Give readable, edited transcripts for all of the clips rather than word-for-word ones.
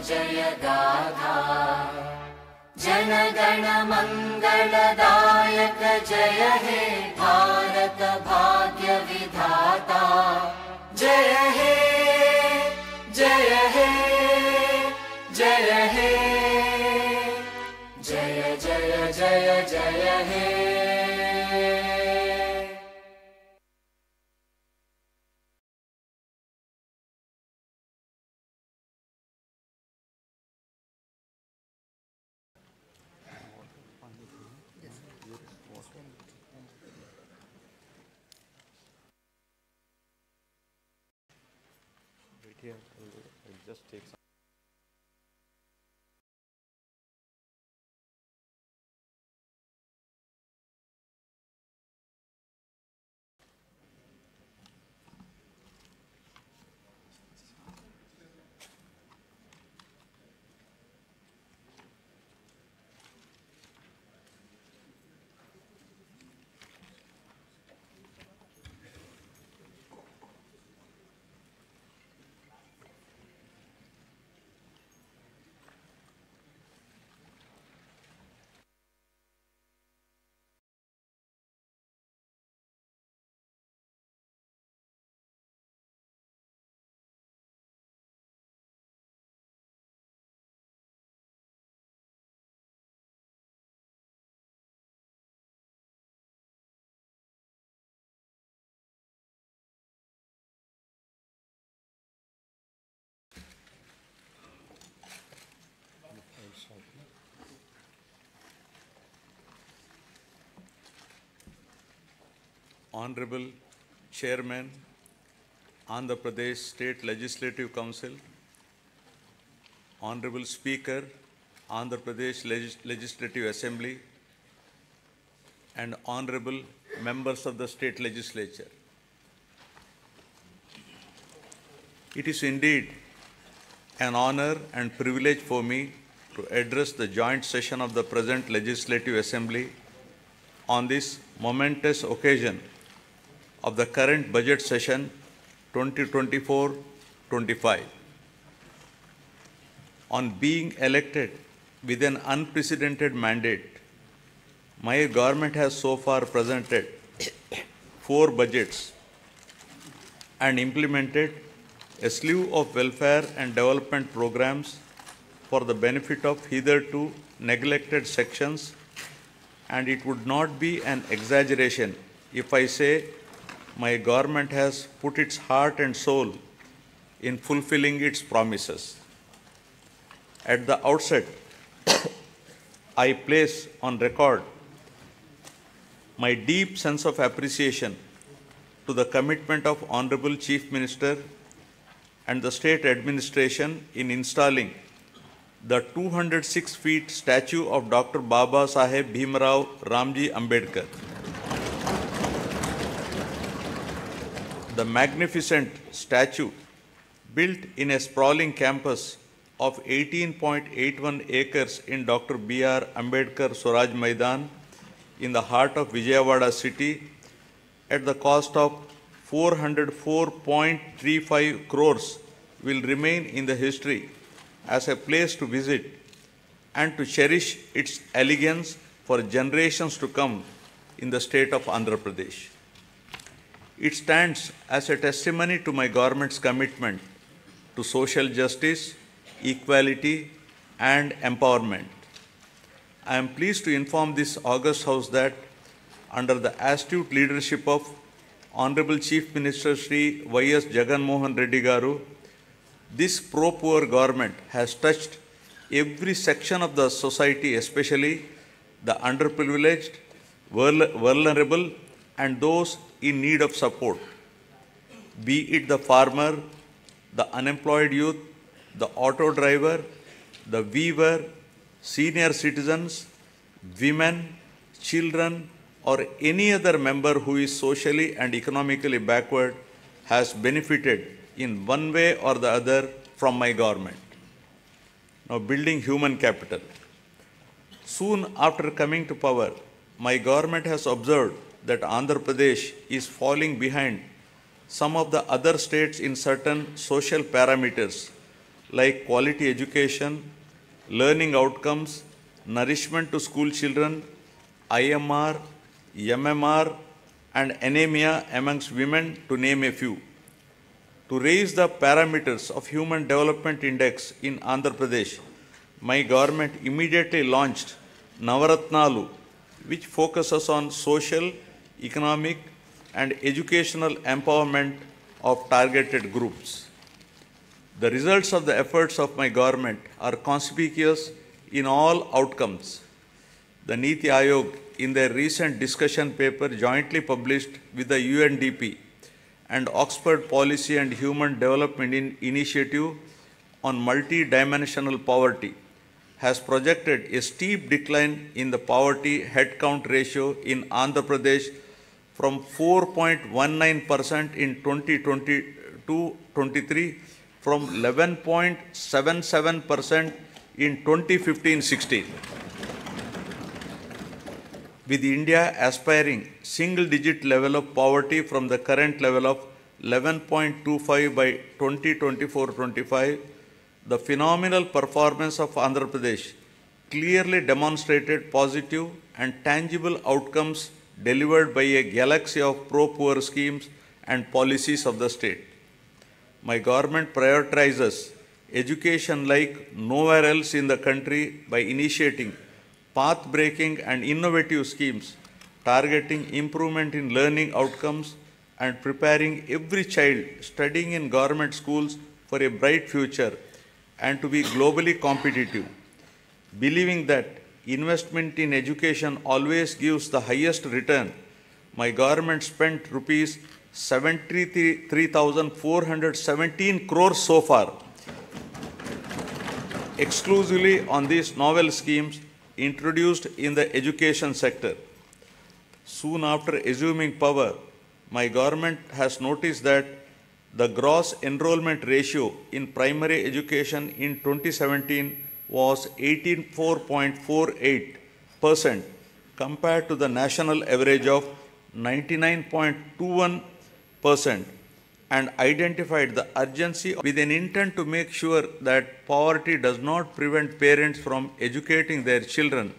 जय गाथा जनगण मंगलदायक जय हे भारत भाग्य विधाता जय हे जय हे जय हे जय जय जय जय हे। Honorable Chairman, Andhra Pradesh State Legislative Council, Honorable Speaker, Andhra Pradesh Legislative Assembly, and Honorable Members of the State Legislature. It is indeed an honor and privilege for me to address the joint session of the present Legislative Assembly on this momentous occasion of the current budget session 2024-25. On being elected with an unprecedented mandate, my government has so far presented 4 budgets and implemented a slew of welfare and development programs for the benefit of hitherto neglected sections, and it would not be an exaggeration if I say my government has put its heart and soul in fulfilling its promises. At the outset, I place on record my deep sense of appreciation to the commitment of Honorable Chief Minister and the state administration in installing the 206 feet statue of Dr. Baba Saheb Bhimrao Ramji Ambedkar. The magnificent statue, built in a sprawling campus of 18.81 acres in Dr. B.R. Ambedkar Swaraj Maidan in the heart of Vijayawada city, at the cost of 404.35 crores, will remain in the history as a place to visit and to cherish its elegance for generations to come in the state of Andhra Pradesh. It stands as a testimony to my government's commitment to social justice, equality, and empowerment. I am pleased to inform this august House that under the astute leadership of Honorable Chief Minister Shri Y.S. Jagan Mohan Reddy Garu, this pro-poor government has touched every section of the society, especially the underprivileged, vulnerable, and those in need of support, be it the farmer, the unemployed youth, the auto driver, the weaver, senior citizens, women, children, or any other member who is socially and economically backward has benefited in one way or the other from my government. Now, building human capital. Soon after coming to power, my government has observed that Andhra Pradesh is falling behind some of the other states in certain social parameters like quality education, learning outcomes, nourishment to school children, IMR, MMR, and anemia amongst women, to name a few. To raise the parameters of Human Development Index in Andhra Pradesh, my government immediately launched Navaratnalu, which focuses on social, economic, and educational empowerment of targeted groups. The results of the efforts of my government are conspicuous in all outcomes. The Niti Aayog, in their recent discussion paper jointly published with the UNDP and Oxford Policy and Human Development Initiative on multi-dimensional poverty, has projected a steep decline in the poverty headcount ratio in Andhra Pradesh from 4.19% in 2022-23 from 11.77% in 2015-16. With India aspiring single-digit level of poverty from the current level of 11.25 by 2024-25, the phenomenal performance of Andhra Pradesh clearly demonstrated positive and tangible outcomes delivered by a galaxy of pro-poor schemes and policies of the state. My government prioritizes education like nowhere else in the country by initiating path-breaking and innovative schemes targeting improvement in learning outcomes and preparing every child studying in government schools for a bright future and to be globally competitive. Believing that investment in education always gives the highest return, my government spent rupees 73,417 crores so far exclusively on these novel schemes introduced in the education sector. Soon after assuming power, my government has noticed that the gross enrollment ratio in primary education in 2017 was 84.48% compared to the national average of 99.21%, and identified the urgency with an intent to make sure that poverty does not prevent parents from educating their children.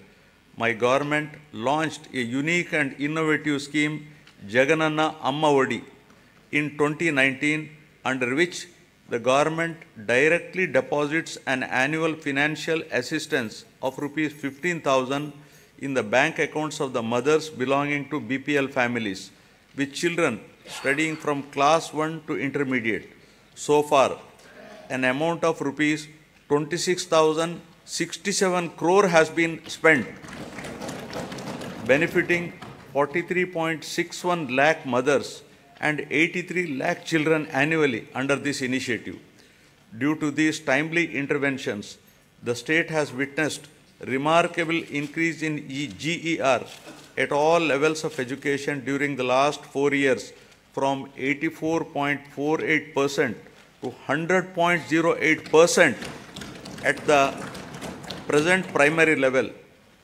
My government launched a unique and innovative scheme, Jagananna Amma Odi, in 2019, under which the government directly deposits an annual financial assistance of rupees 15,000 in the bank accounts of the mothers belonging to BPL families with children studying from class 1 to intermediate. So far, an amount of rupees 26,067 crore has been spent, benefiting 43.61 lakh mothers and 83 lakh children annually under this initiative. Due to these timely interventions, the state has witnessed remarkable increase in GER at all levels of education during the last 4 years, from 84.48% to 100.08% at the present primary level,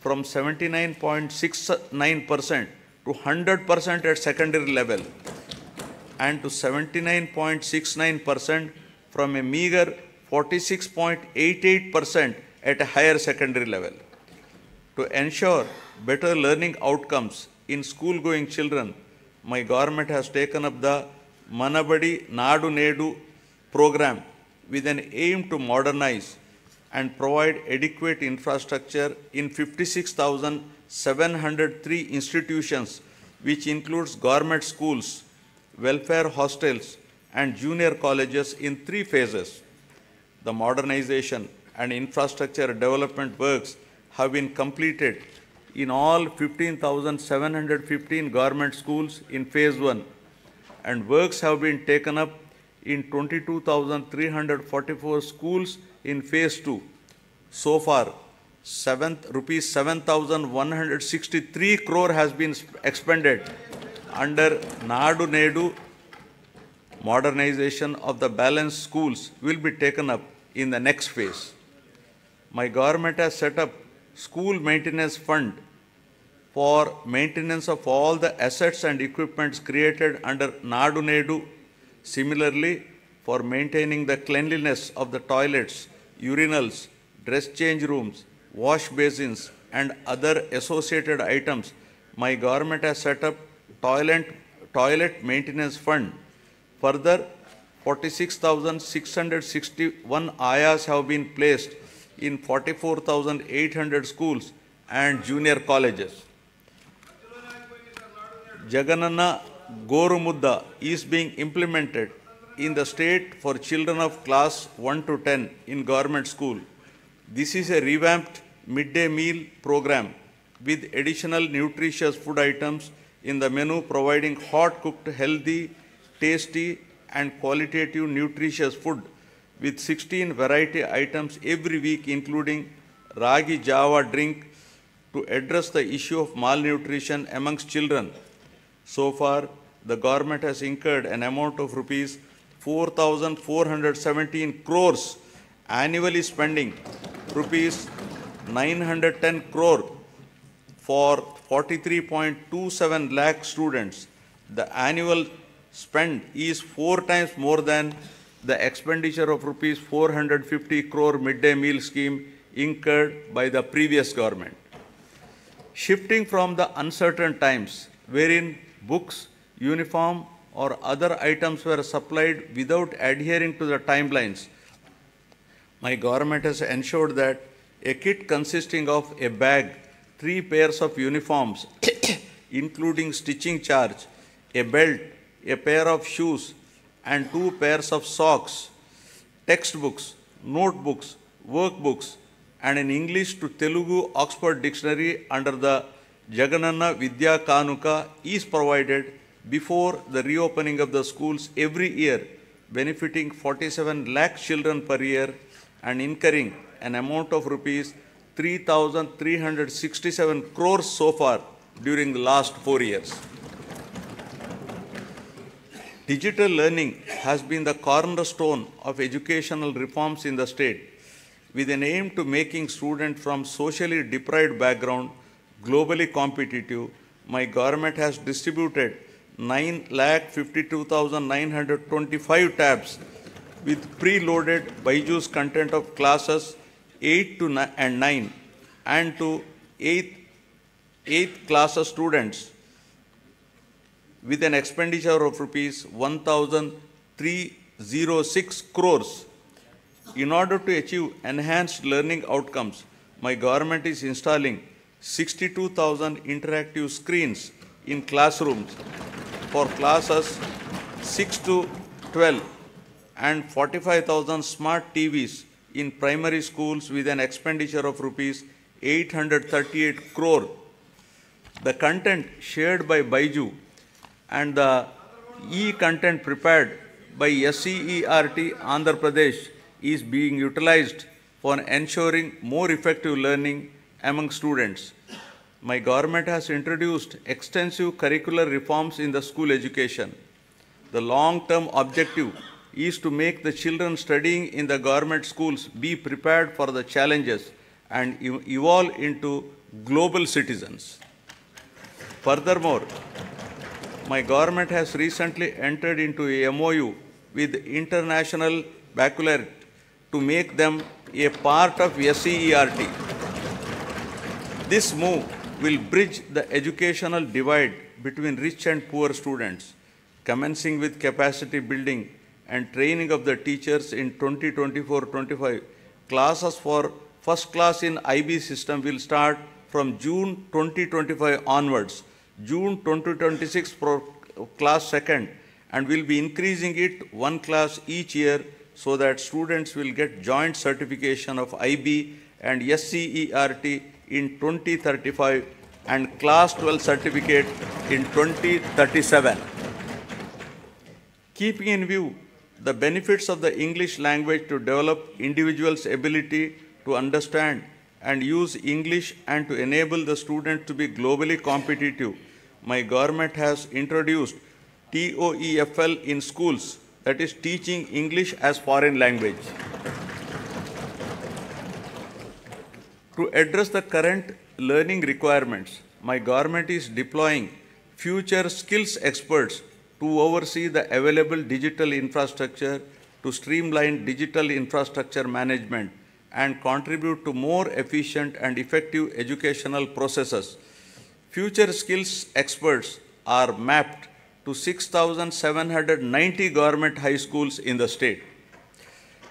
from 79.69% to 100% at secondary level, and to 79.69% from a meager 46.88% at a higher secondary level. To ensure better learning outcomes in school-going children, my government has taken up the Manabadi Nadu Nedu program with an aim to modernize and provide adequate infrastructure in 56,703 institutions, which includes government schools, welfare hostels, and junior colleges in 3 phases. The modernization and infrastructure development works have been completed in all 15,715 government schools in phase 1, and works have been taken up in 22,344 schools in phase 2. So far, rupees 7,163 crore has been expended under Nadu Nedu. Modernization of the balanced schools will be taken up in the next phase. My government has set up school maintenance fund for maintenance of all the assets and equipments created under Nadu Nedu. Similarly, for maintaining the cleanliness of the toilets, urinals, dress change rooms, wash basins, and other associated items, my government has set up toilet maintenance fund. Further, 46,661 ayas have been placed in 44,800 schools and junior colleges. Jaganana Gorumudda is being implemented in the state for children of class 1 to 10 in government school. This is a revamped midday meal program with additional nutritious food items in the menu, providing hot cooked, healthy, tasty and qualitative nutritious food with 16 variety items every week, including Ragi Java drink to address the issue of malnutrition amongst children. So far, the government has incurred an amount of rupees 4,417 crores, annually spending rupees 910 crore for 43.27 lakh students. The annual spend is 4 times more than the expenditure of rupees 450 crore midday meal scheme incurred by the previous government. Shifting from the uncertain times wherein books, uniform or other items were supplied without adhering to the timelines, my government has ensured that a kit consisting of a bag, 3 pairs of uniforms, including stitching charge, a belt, a pair of shoes, and 2 pairs of socks, textbooks, notebooks, workbooks, and an English to Telugu Oxford Dictionary under the Jaganana Vidya Kanuka is provided before the reopening of the schools every year, benefiting 47 lakh children per year and incurring an amount of rupees 3,367 crores so far during the last 4 years. Digital learning has been the cornerstone of educational reforms in the state, with an aim to making students from socially deprived background globally competitive. My government has distributed 9,52,925 tabs with preloaded Byju's content of classes 8 to 9 and to 8th class students with an expenditure of rupees 1,306 crores. In order to achieve enhanced learning outcomes, my government is installing 62,000 interactive screens in classrooms for classes 6 to 12 and 45,000 smart TVs in primary schools with an expenditure of rupees 838 crore. The content shared by Byju and the e-content prepared by CERT Andhra Pradesh is being utilized for ensuring more effective learning among students. My government has introduced extensive curricular reforms in the school education. The long-term objective is to make the children studying in the government schools be prepared for the challenges and evolve into global citizens. Furthermore, my government has recently entered into a MOU with International Baccalaureate to make them a part of CERT. This move will bridge the educational divide between rich and poor students, commencing with capacity building and training of the teachers in 2024-25. Classes for first class in IB system will start from June 2025 onwards, June 2026 for class second, and will be increasing it 1 class each year so that students will get joint certification of IB and CERT in 2035 and class 12 certificate in 2037. Keeping in view the benefits of the English language to develop individuals' ability to understand and use English and to enable the student to be globally competitive, my government has introduced TOEFL in schools, that is teaching English as foreign language. To address the current learning requirements, my government is deploying future skills experts to oversee the available digital infrastructure to streamline digital infrastructure management and contribute to more efficient and effective educational processes. Future skills experts are mapped to 6,790 government high schools in the state.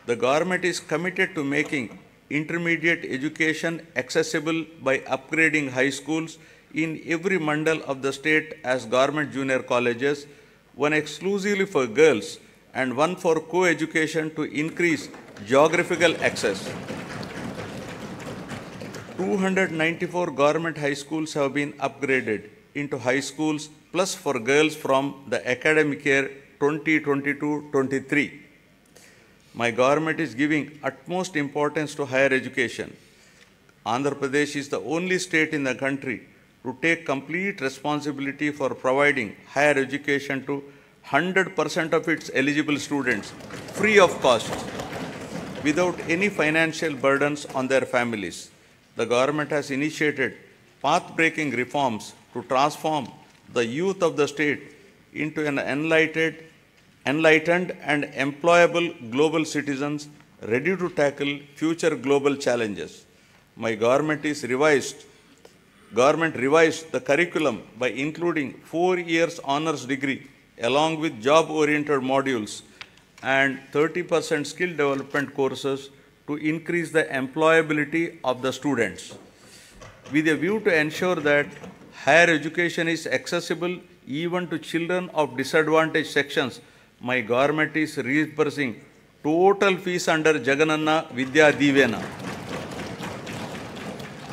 The government is committed to making intermediate education accessible by upgrading high schools in every mandal of the state as government junior colleges, one exclusively for girls and one for co-education to increase geographical access. 294 government high schools have been upgraded into high schools plus for girls from the academic year 2022-23. My government is giving utmost importance to higher education. Andhra Pradesh is the only state in the country to take complete responsibility for providing higher education to 100% of its eligible students free of cost without any financial burdens on their families. The government has initiated path-breaking reforms to transform the youth of the state into an enlightened and employable global citizens ready to tackle future global challenges. My government revised the curriculum by including 4 years honors degree along with job-oriented modules and 30% skill development courses to increase the employability of the students. With a view to ensure that higher education is accessible even to children of disadvantaged sections, my government is reimbursing total fees under Jagananna Vidya Divena.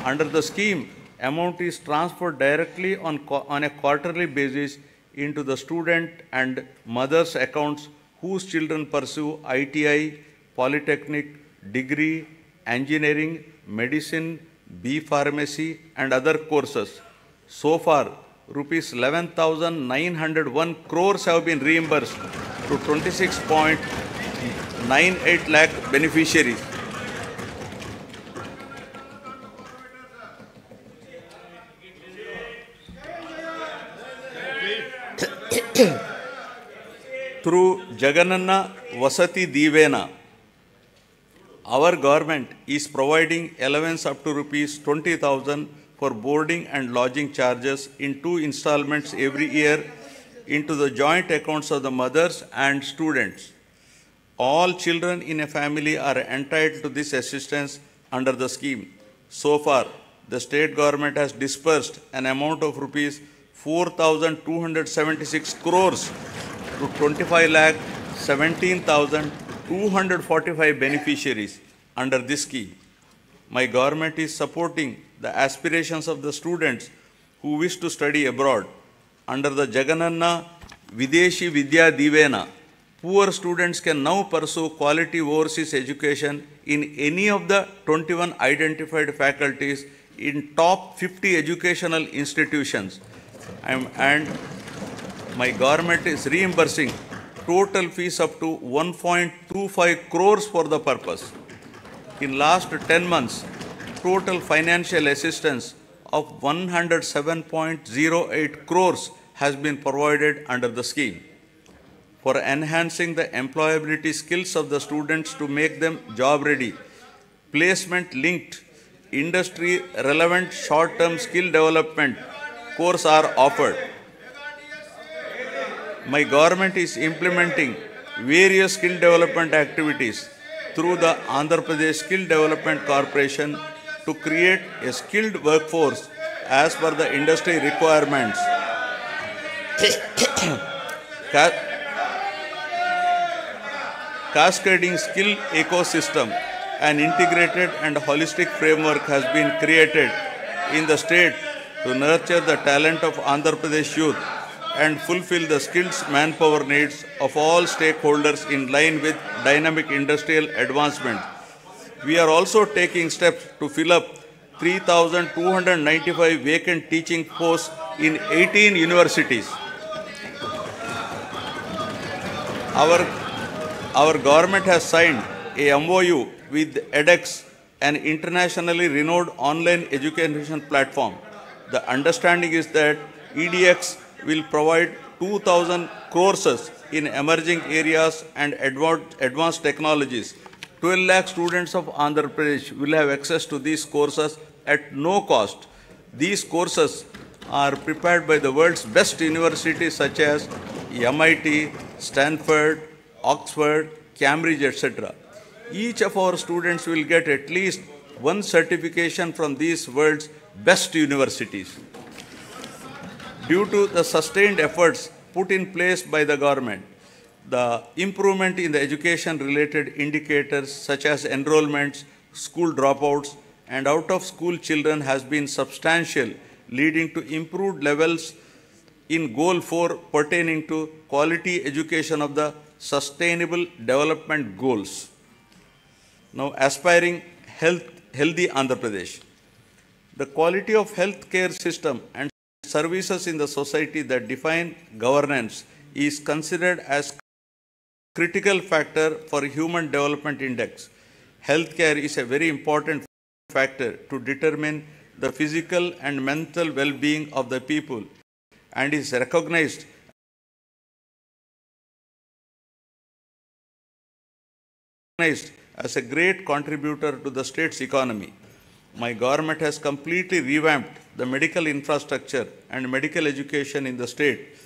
Under the scheme, amount is transferred directly on a quarterly basis into the student and mother's accounts whose children pursue ITI, polytechnic, degree, engineering, medicine, B pharmacy and other courses. So far, rupees 11,901 crores have been reimbursed to 26.98 lakh beneficiaries. Through Jagananna Vasati Divena, our government is providing allowance up to rupees 20,000 for boarding and lodging charges in 2 installments every year into the joint accounts of the mothers and students. All children in a family are entitled to this assistance under the scheme. So far, the state government has disbursed an amount of rupees 4,276 crores to 25,17,245 beneficiaries under this scheme. My government is supporting the aspirations of the students who wish to study abroad. Under the Jagananna Videshi Vidya Divena, poor students can now pursue quality overseas education in any of the 21 identified faculties in top 50 educational institutions. And my government is reimbursing total fees up to 1.25 crores for the purpose. In last 10 months, total financial assistance of 107.08 crores has been provided under the scheme. For enhancing the employability skills of the students to make them job ready, placement-linked, industry-relevant short-term skill development courses are offered. My government is implementing various skill development activities through the Andhra Pradesh Skill Development Corporation to create a skilled workforce as per the industry requirements. Cascading skill ecosystem, an integrated and holistic framework has been created in the state to nurture the talent of Andhra Pradesh youth and fulfill the skills manpower needs of all stakeholders in line with dynamic industrial advancement. We are also taking steps to fill up 3,295 vacant teaching posts in 18 universities. Our government has signed a MOU with edX, an internationally renowned online education platform. The understanding is that EDX will provide 2,000 courses in emerging areas and advanced technologies. 12 lakh students of Andhra Pradesh will have access to these courses at no cost. These courses are prepared by the world's best universities such as MIT, Stanford, Oxford, Cambridge, etc. Each of our students will get at least one certification from these world's best universities. Due to the sustained efforts put in place by the government, the improvement in the education-related indicators such as enrollments, school dropouts, and out-of-school children has been substantial, leading to improved levels in Goal 4 pertaining to quality education of the Sustainable Development Goals. Now, aspiring healthy Andhra Pradesh. The quality of healthcare system and services in the society that define governance is considered as critical factor for Human Development Index. Healthcare is a very important factor to determine the physical and mental well-being of the people and is recognized as a great contributor to the state's economy. My government has completely revamped the medical infrastructure and medical education in the state.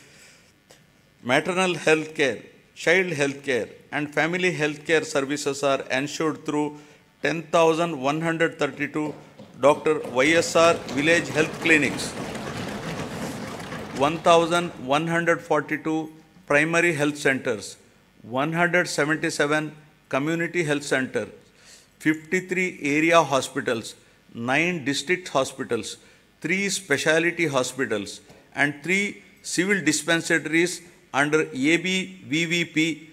Maternal health care, child health care, and family health care services are ensured through 10,132 Dr. YSR village health clinics, 1,142 primary health centers, 177 community health centers, 53 area hospitals, 9 district hospitals, 3 specialty hospitals, and 3 civil dispensaries under ABVVP,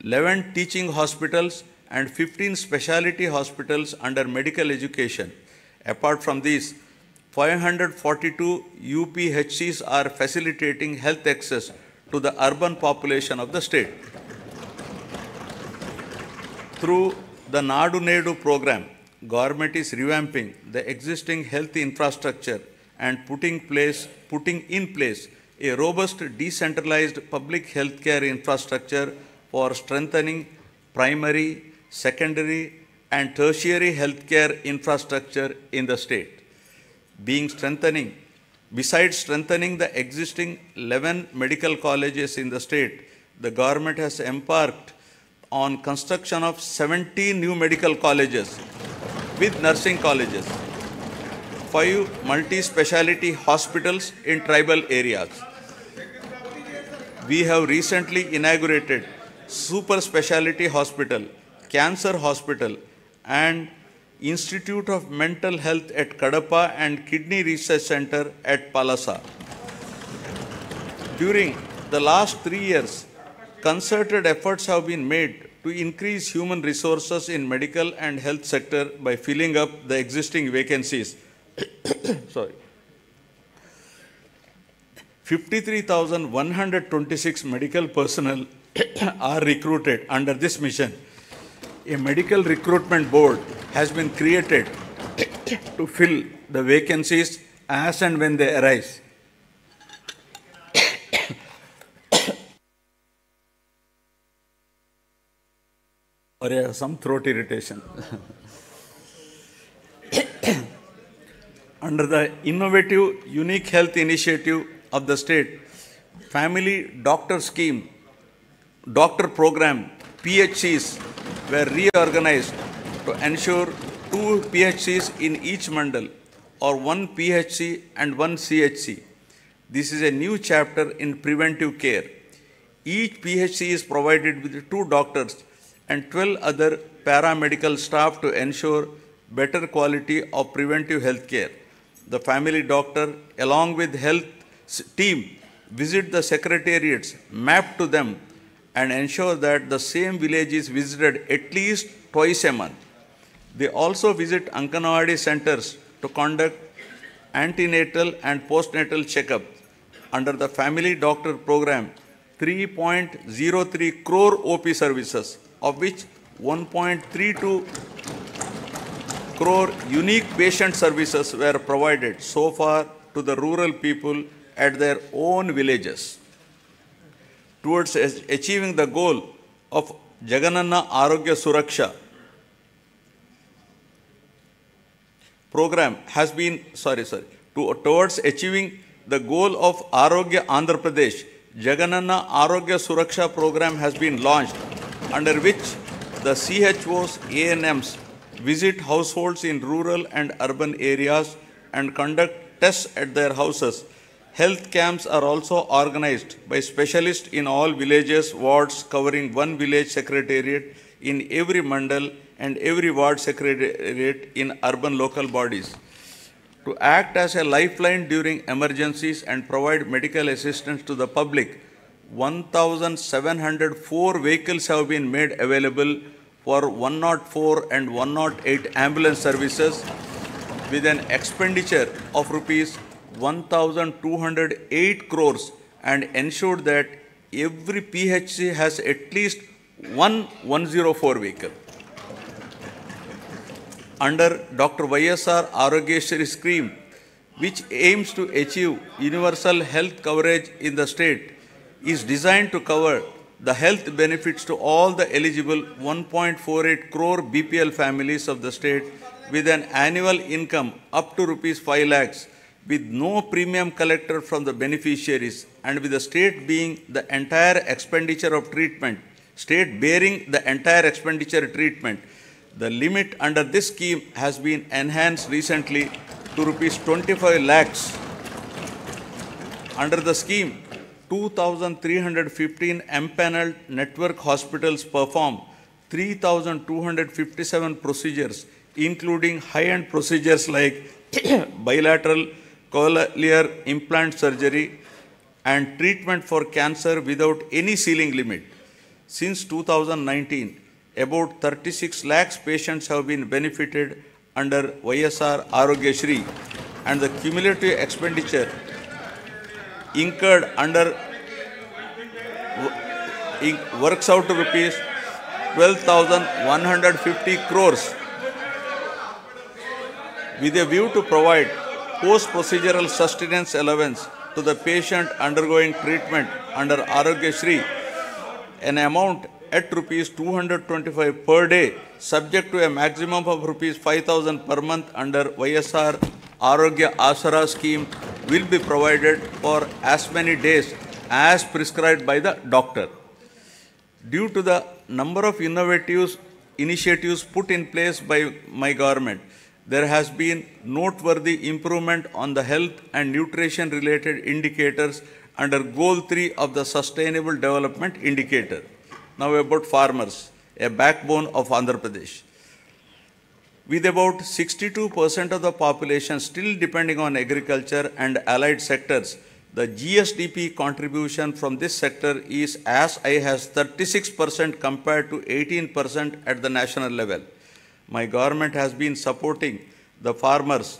11 teaching hospitals, and 15 specialty hospitals under medical education. Apart from these, 542 UPHCs are facilitating health access to the urban population of the state. Through the Nadu Nedu program, government is revamping the existing health infrastructure and putting in place a robust decentralized public healthcare infrastructure for strengthening primary, secondary, and tertiary healthcare infrastructure in the state. Besides strengthening the existing 11 medical colleges in the state, the government has embarked on construction of 17 new medical colleges with nursing colleges, 5 multi-speciality hospitals in tribal areas. We have recently inaugurated super speciality hospital, cancer hospital, and Institute of Mental Health at Kadapa and Kidney Research Center at Palasa. During the last 3 years, concerted efforts have been made to increase human resources in medical and health sector by filling up the existing vacancies. 53,126 medical personnel are recruited under this mission. A medical recruitment board has been created to fill the vacancies as and when they arise. Or I have some throat irritation. Under the innovative, unique health initiative of the state, Family Doctor Scheme, Doctor Program, PHCs were reorganized to ensure 2 PHCs in each mandal or 1 PHC and 1 CHC. This is a new chapter in preventive care. Each PHC is provided with 2 doctors and 12 other paramedical staff to ensure better quality of preventive health care. The family doctor, along with health team, visit the secretariats, map to them, and ensure that the same village is visited at least twice a month. They also visit Anganwadi centers to conduct antenatal and postnatal checkup. Under the family doctor program, 3.03 crore OP services, of which 1.32 crore unique patient services were provided so far to the rural people at their own villages. towards achieving the goal of Jagananna Arogya Suraksha program has been, towards achieving the goal of Arogya Andhra Pradesh, Jagananna Arogya Suraksha program has been launched, under which the CHOs, ANMs visit households in rural and urban areas and conduct tests at their houses. Health camps are also organized by specialists in all villages, wards, covering one village secretariat in every mandal and every ward secretariat in urban local bodies. To act as a lifeline during emergencies and provide medical assistance to the public, 1,704 vehicles have been made available for 104 and 108 ambulance services with an expenditure of rupees 1,208 crores and ensured that every PHC has at least one 104 vehicle. Under Dr. YSR Arogyashri scheme, which aims to achieve universal health coverage in the state, is designed to cover the health benefits to all the eligible 1.48 crore BPL families of the state with an annual income up to rupees 5 lakhs, with no premium collected from the beneficiaries, and with the state being the entire expenditure of treatment, state bearing the entire expenditure treatment. The limit under this scheme has been enhanced recently to rupees 25 lakhs. Under the scheme, 2,315 empaneled network hospitals perform 3,257 procedures, including high-end procedures like bilateral cochlear implant surgery and treatment for cancer without any ceiling limit. Since 2019, about 36 lakhs patients have been benefited under YSR Arogyashri, and the cumulative expenditure incurred under works out to rupees 12,150 crores. With a view to provide post-procedural sustenance allowance to the patient undergoing treatment under Arogyashri, an amount at rupees 225 per day, subject to a maximum of rupees 5,000 per month under YSR Arogya Asara scheme, will be provided for as many days as prescribed by the doctor. Due to the number of innovative initiatives put in place by my government, there has been noteworthy improvement on the health and nutrition related indicators under Goal 3 of the Sustainable Development Indicator. Now about farmers, a backbone of Andhra Pradesh. With about 62% of the population still depending on agriculture and allied sectors, the GSDP contribution from this sector is as high as 36% compared to 18% at the national level. My government has been supporting the farmers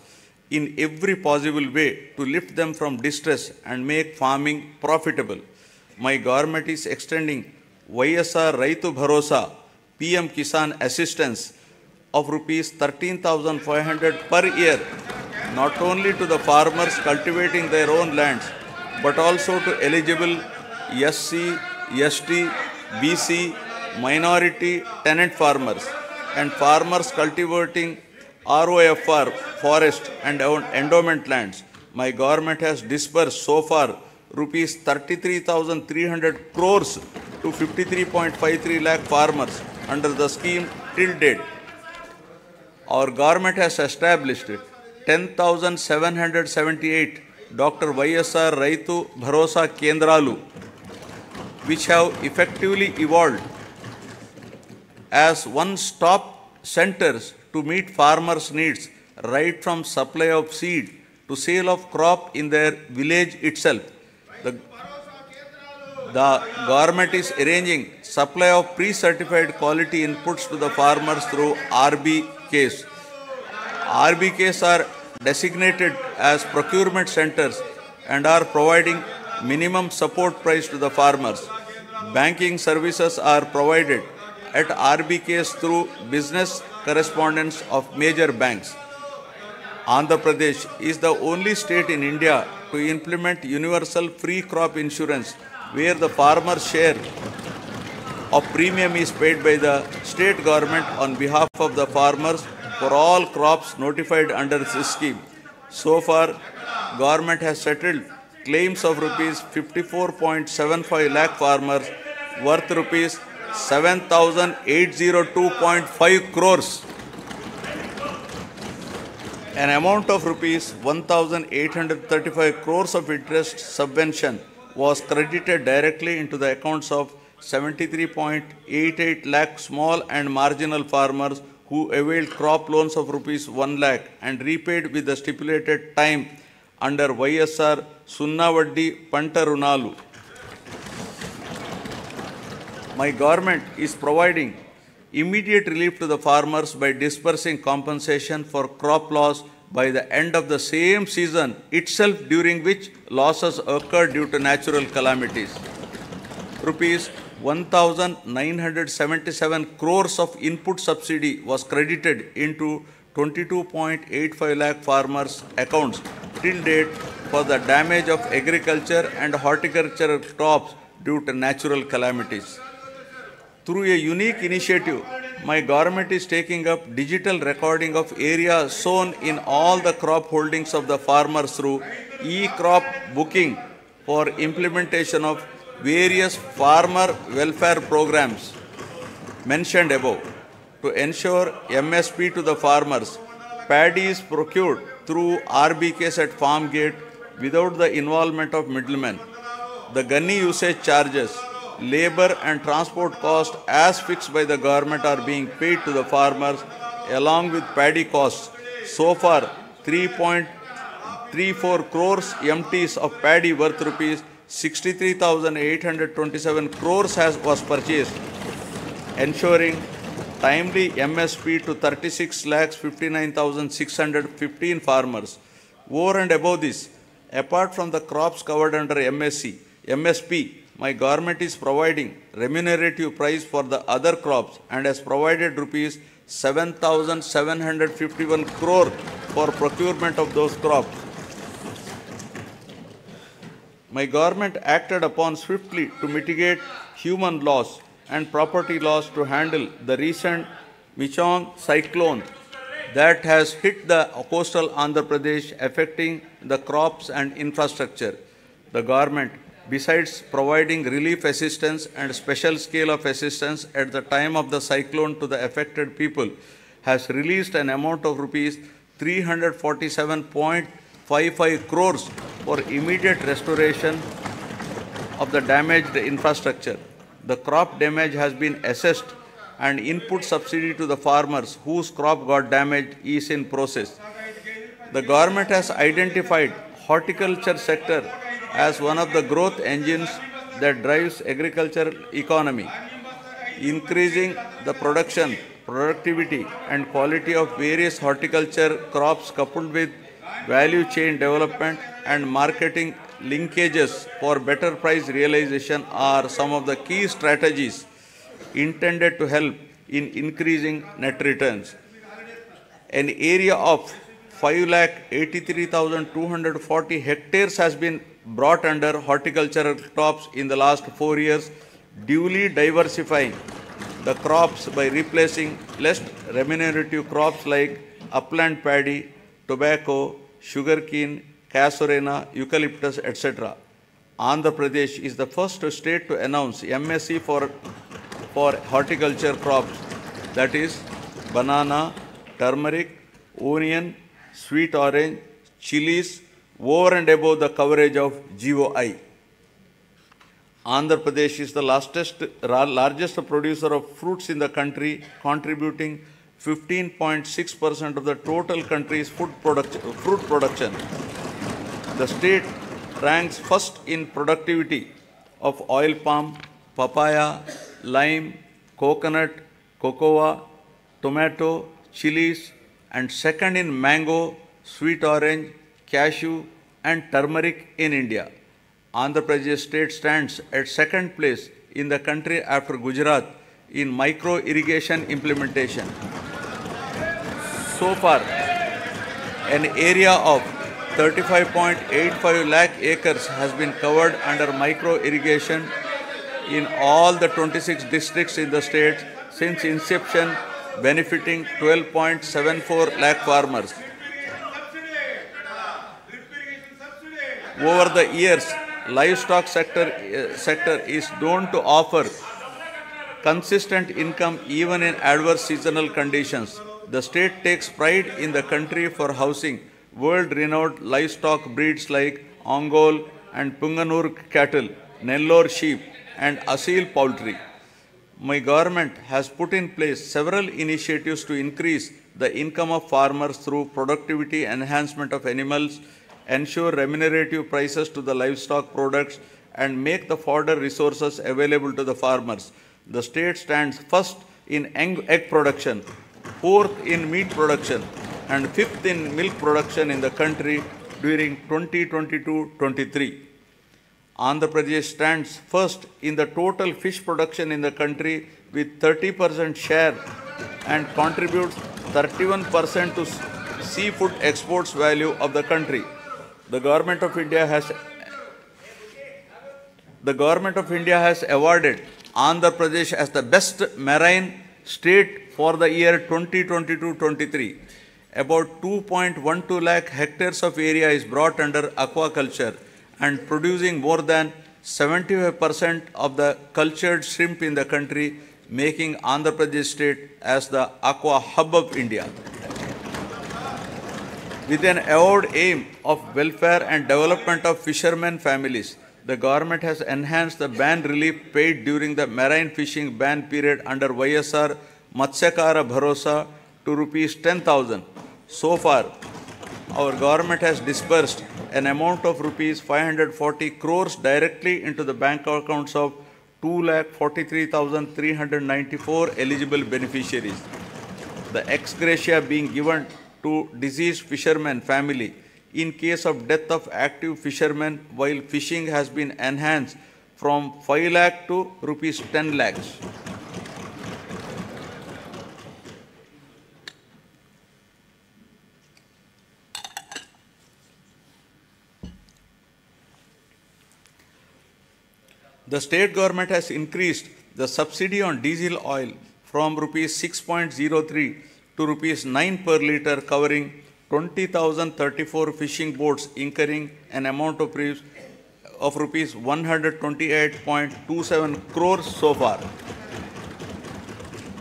in every possible way to lift them from distress and make farming profitable. My government is extending YSR Raitu Bharosa PM Kisan assistance of rupees 13,500 per year, not only to the farmers cultivating their own lands, but also to eligible SC, ST, BC, minority tenant farmers and farmers cultivating ROFR, forest and endowment lands. My government has disbursed so far rupees 33,300 crores to 53.53 lakh farmers under the scheme till date. Our government has established 10,778 Dr. YSR Raitu Bharosa Kendralu, which have effectively evolved as one-stop centers to meet farmers' needs, right from supply of seed to sale of crop in their village itself. The government is arranging supply of pre-certified quality inputs to the farmers through RBKs. RBKs are designated as procurement centers and are providing minimum support price to the farmers. Banking services are provided at RBKs through business correspondents of major banks. Andhra Pradesh is the only state in India to implement universal free crop insurance where the farmer's share of premium is paid by the state government on behalf of the farmers for all crops notified under this scheme. So far, government has settled claims of rupees 54.75 lakh farmers worth rupees 7,802.5 crores. An amount of rupees 1,835 crores of interest subvention was credited directly into the accounts of 73.88 lakh small and marginal farmers who availed crop loans of rupees 1 lakh and repaid with the stipulated time under YSR Sunnavaddi Panta Runalu. My government is providing immediate relief to the farmers by disbursing compensation for crop loss by the end of the same season itself during which losses occurred due to natural calamities. Rupees 1,977 crores of input subsidy was credited into 22.85 lakh farmers' accounts till date for the damage of agriculture and horticultural crops due to natural calamities. Through a unique initiative, my government is taking up digital recording of area sown in all the crop holdings of the farmers through e-crop booking for implementation of various farmer welfare programs mentioned above. To ensure MSP to the farmers, paddy is procured through RBKs at farm gate without the involvement of middlemen. The gunny usage charges, labor and transport costs as fixed by the government are being paid to the farmers along with paddy costs. So far, 3.34 crores MTs of paddy worth rupees 63,827 crores was purchased, ensuring timely MSP to 36,59,615 farmers. Over and above this, apart from the crops covered under MSP, my government is providing remunerative price for the other crops and has provided rupees 7,751 crore for procurement of those crops. My government acted upon swiftly to mitigate human loss and property loss to handle the recent Michong cyclone that has hit the coastal Andhra Pradesh, affecting the crops and infrastructure. The government, besides providing relief assistance and special scale of assistance at the time of the cyclone to the affected people, has released an amount of rupees 347.55 crores for immediate restoration of the damaged infrastructure. The crop damage has been assessed and input subsidy to the farmers whose crop got damaged is in process. The government has identified horticulture sector as one of the growth engines that drives agricultural economy, increasing the production, productivity and quality of various horticulture crops coupled with value chain development and marketing linkages for better price realization are some of the key strategies intended to help in increasing net returns. An area of 5,83,240 hectares has been brought under horticultural crops in the last 4 years, duly diversifying the crops by replacing less remunerative crops like upland paddy, tobacco, sugarcane, casorena, eucalyptus, etc. Andhra Pradesh is the first state to announce MSc for horticulture crops, that is banana, turmeric, onion, sweet orange, chilies, over and above the coverage of GOI. Andhra Pradesh is the largest producer of fruits in the country, contributing 15.6% of the total country's fruit production. The state ranks first in productivity of oil palm, papaya, lime, coconut, cocoa, tomato, chilies, and second in mango, sweet orange, cashew, and turmeric in India. Andhra Pradesh state stands at second place in the country after Gujarat in micro irrigation implementation. So far, an area of 35.85 lakh acres has been covered under micro irrigation in all the 26 districts in the state since inception, benefiting 12.74 lakh farmers. Over the years, livestock sector is known to offer consistent income even in adverse seasonal conditions. The state takes pride in the country for housing world-renowned livestock breeds like Ongole and Punganur cattle, Nellore sheep, and Asil poultry. My government has put in place several initiatives to increase the income of farmers through productivity enhancement of animals, ensure remunerative prices to the livestock products, and make the fodder resources available to the farmers. The state stands first in egg production, fourth in meat production, and fifth in milk production in the country during 2022-23. Andhra Pradesh stands first in the total fish production in the country with 30% share and contributes 31% to seafood exports value of the country. The Government of India has awarded Andhra Pradesh as the best marine state for the year 2022-23. About 2.12 lakh hectares of area is brought under aquaculture and producing more than 75% of the cultured shrimp in the country, making Andhra Pradesh state as the aqua hub of India. With an avowed aim of welfare and development of fishermen families, the government has enhanced the ban relief paid during the marine fishing ban period under YSR Matsyakara Bharosa to rupees 10,000. So far, our government has disbursed an amount of rupees 540 crores directly into the bank accounts of 2,43,394 eligible beneficiaries. The ex gratia being given to deceased fishermen family in case of death of active fishermen while fishing has been enhanced from 5 lakh to rupees 10 lakhs. The state government has increased the subsidy on diesel oil from rupees 6.03 to rupees 9 per litre, covering 20,034 fishing boats incurring an amount of rupees 128.27 crores so far.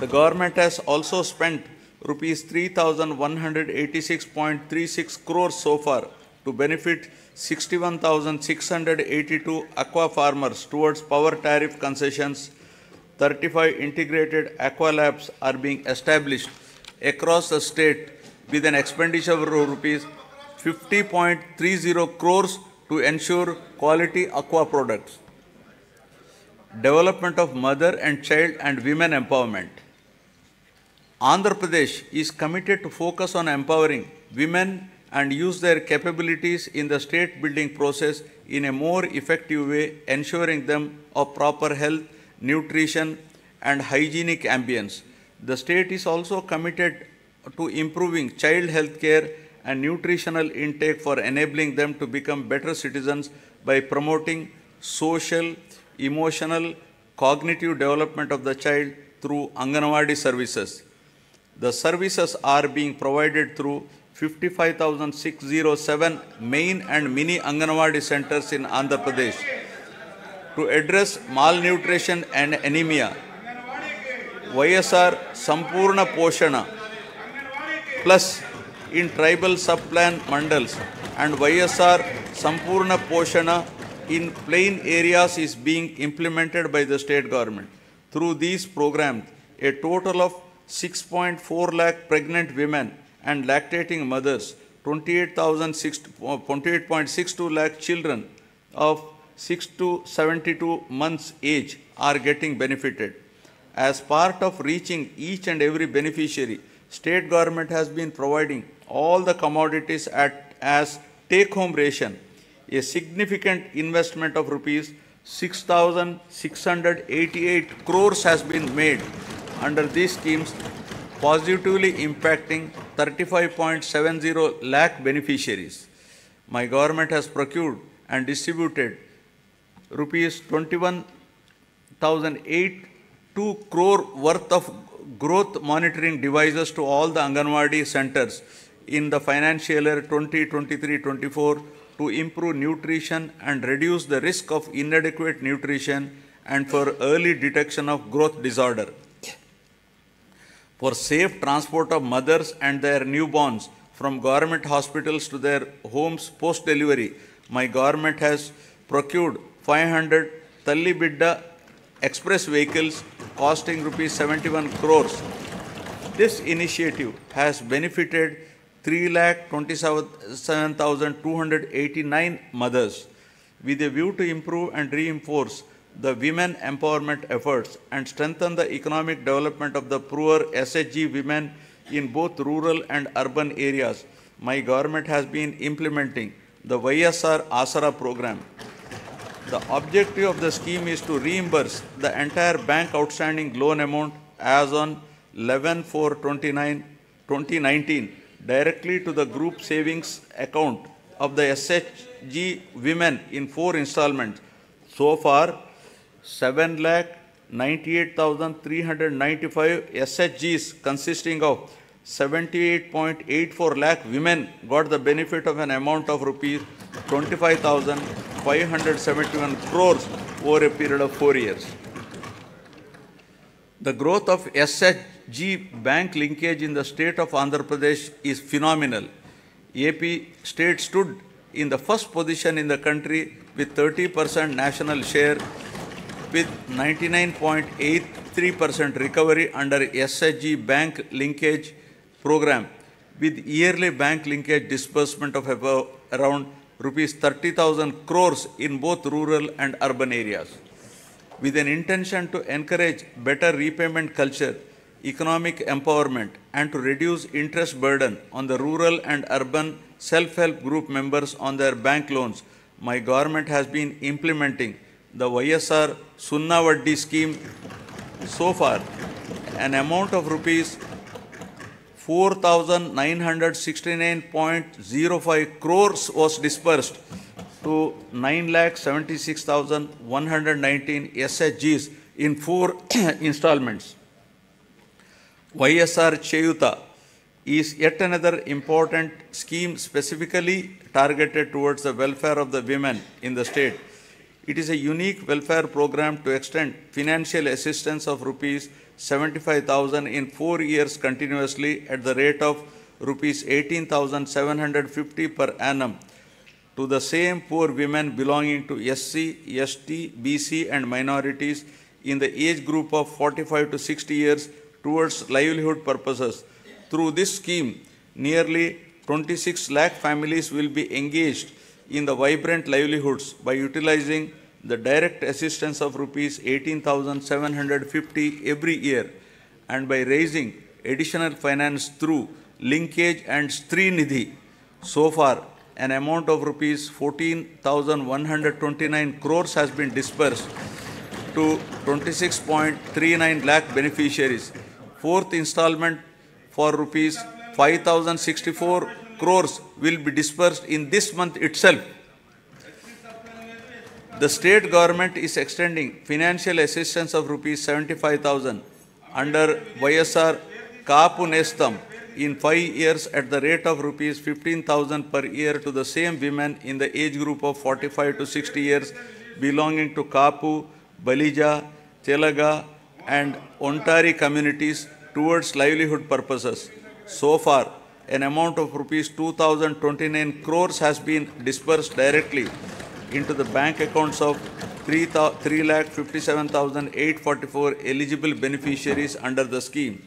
The government has also spent rupees 3,186.36 crores so far to benefit 61,682 aqua farmers towards power tariff concessions. 35 integrated aqua labs are being established across the state with an expenditure of rupees 50.30 crores to ensure quality aqua products. Development of mother and child and women empowerment. Andhra Pradesh is committed to focus on empowering women and use their capabilities in the state building process in a more effective way, ensuring them of proper health, nutrition, and hygienic ambience. The state is also committed to improving child health care and nutritional intake for enabling them to become better citizens by promoting social, emotional, cognitive development of the child through Anganwadi services. The services are being provided through 55,607 main and mini Anganwadi centers in Andhra Pradesh. To address malnutrition and anemia, YSR Sampurna Poshana Plus in tribal sub-plan mandals and YSR Sampurna Poshana in plain areas is being implemented by the state government. Through these programs, a total of 6.4 lakh pregnant women and lactating mothers, 28.62 lakh children of 6 to 72 months age are getting benefited. As part of reaching each and every beneficiary, state government has been providing all the commodities as take-home ration. A significant investment of rupees 6,688 crores has been made under these schemes, positively impacting 35.70 lakh beneficiaries. my government has procured and distributed rupees 21,082 crore worth of growth monitoring devices to all the Anganwadi centers in the financial year 2023-24 to improve nutrition and reduce the risk of inadequate nutrition and for early detection of growth disorder. For safe transport of mothers and their newborns from government hospitals to their homes post-delivery, my government has procured 500 Talli Bidda express vehicles costing rupees 71 crores. This initiative has benefited 3,27,289 mothers with a view to improve and reinforce the women empowerment efforts and strengthen the economic development of the poor SHG women in both rural and urban areas. My government has been implementing the YSR Asara program. The objective of the scheme is to reimburse the entire bank outstanding loan amount as on 11/4/2019 directly to the group savings account of the SHG women in 4 installments. So far, 7,98,395 SHGs consisting of 78.84 lakh women got the benefit of an amount of rupees 25,571 crores over a period of 4 years. The growth of SHG bank linkage in the state of Andhra Pradesh is phenomenal. AP state stood in the first position in the country with 30% national share with 99.83% recovery under SHG bank linkage program with yearly bank linkage disbursement of about around rupees 30,000 crores in both rural and urban areas. With an intention to encourage better repayment culture, economic empowerment, and to reduce interest burden on the rural and urban self-help group members on their bank loans, my government has been implementing the YSR Sunna Vaddi scheme. So far, an amount of rupees 4,969.05 crores was disbursed to 9,76,119 SHGs in 4 installments. YSR Cheyuta is yet another important scheme specifically targeted towards the welfare of the women in the state. It is a unique welfare program to extend financial assistance of rupees 75,000 in 4 years continuously at the rate of rupees 18,750 per annum to the same poor women belonging to SC, ST, BC and minorities in the age group of 45 to 60 years towards livelihood purposes. Through this scheme, nearly 26 lakh families will be engaged in the vibrant livelihoods by utilizing the direct assistance of rupees 18,750 every year and by raising additional finance through linkage and Stri Nidhi. So far, an amount of rupees 14,129 crores has been disbursed to 26.39 lakh beneficiaries. Fourth installment for rupees 5,064 crores will be disbursed in this month itself. The state government is extending financial assistance of rupees 75,000 under YSR Kaapu Nestam in 5 years at the rate of rupees 15,000 per year to the same women in the age group of 45 to 60 years belonging to Kaapu, Balija, Telaga and Ontari communities towards livelihood purposes. So far, an amount of rupees 2,029 crores has been disbursed directly into the bank accounts of 3,57,844 eligible beneficiaries under the scheme.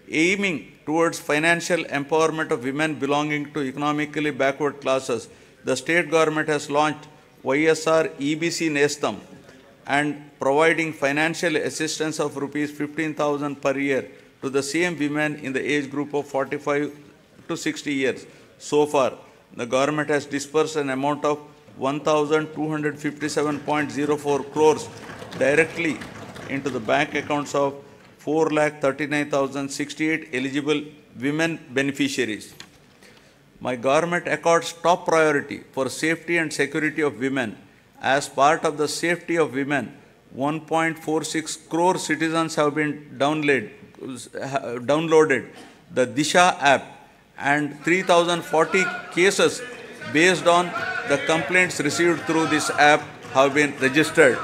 Aiming towards financial empowerment of women belonging to economically backward classes, the state government has launched YSR EBC Nestam and providing financial assistance of rupees 15,000 per year to the same women in the age group of 45 to 60 years. So far, the government has disbursed an amount of 1,257.04 crores directly into the bank accounts of 4,39,068 eligible women beneficiaries. My government accords top priority for safety and security of women. As part of the safety of women, 1.46 crore citizens have been downloaded the Disha app, and 3,040 cases based on the complaints received through this app have been registered.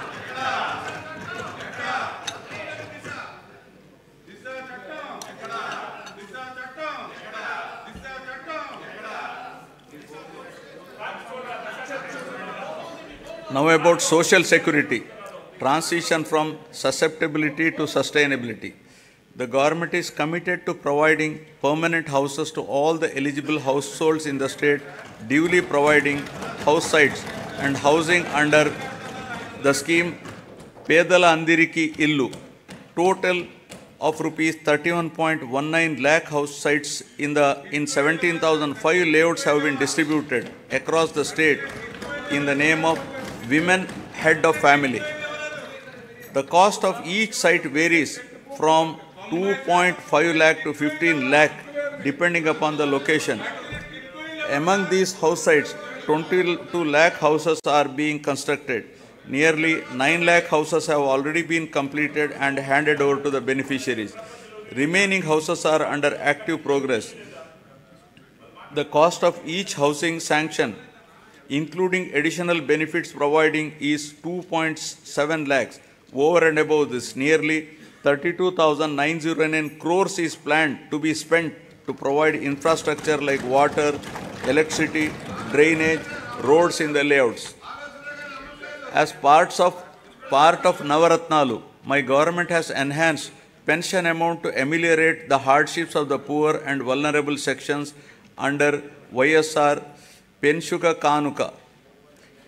Now about social security, transition from susceptibility to sustainability. The government is committed to providing permanent houses to all the eligible households in the state, duly providing house sites and housing under the scheme Pedala Andiriki Illu. Total of rupees 31.19 lakh house sites in 17,005 layouts have been distributed across the state in the name of Women Head of Family. The cost of each site varies from 2.5 lakh to 15 lakh depending upon the location. Among these house sites, 22 lakh houses are being constructed. Nearly 9 lakh houses have already been completed and handed over to the beneficiaries. Remaining houses are under active progress. The cost of each housing sanction, including additional benefits providing, is 2.7 lakhs. Over and above this, nearly 32,909 crores is planned to be spent to provide infrastructure like water, electricity, drainage, roads in the layouts. As part of Navaratnalu, my government has enhanced pension amount to ameliorate the hardships of the poor and vulnerable sections under YSR Penshuka Kanuka.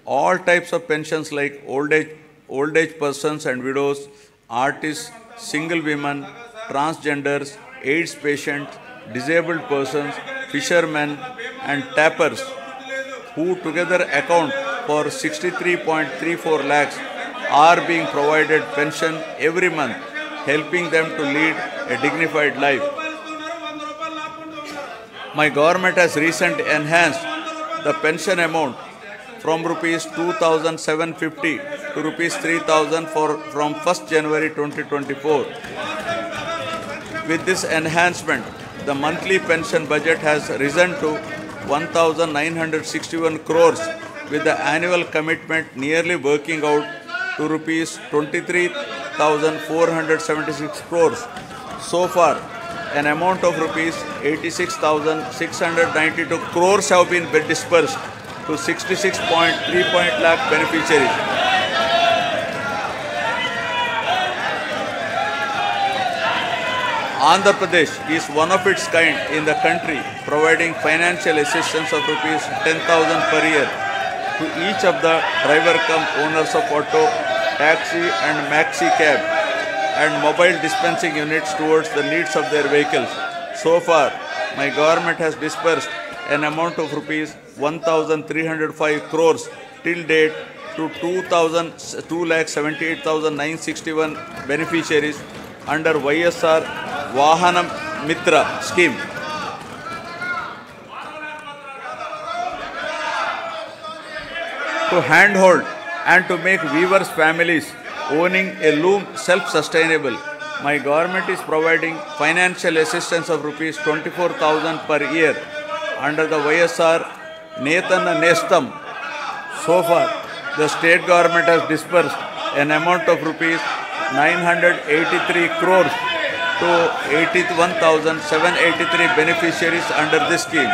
All types of pensions like old age persons and widows, artists, single women, transgenders, AIDS patients, disabled persons, fishermen and tappers, who together account for 63.34 lakhs, are being provided pension every month, helping them to lead a dignified life. My government has recently enhanced the pension amount from rupees 2,750 to rupees 3,000 from 1st January 2024. With this enhancement, the monthly pension budget has risen to 1,961 crores, with the annual commitment nearly working out to rupees 23,476 crores. So far, an amount of rupees 86,692 crores have been dispersed to 66.3 lakh beneficiaries. Andhra Pradesh is one of its kind in the country, providing financial assistance of rupees 10,000 per year to each of the driver cum owners of auto, taxi and maxi cab and mobile dispensing units towards the needs of their vehicles. So far, my government has dispersed an amount of rupees 1,305 crores till date to 2,78,961 beneficiaries under YSR Vahanam Mitra scheme. To handhold and to make weavers' families owning a loom self-sustainable, my government is providing financial assistance of rupees 24,000 per year under the YSR Netana Nestam. So far, the state government has dispersed an amount of rupees 983 crores to 81,783 beneficiaries under this scheme.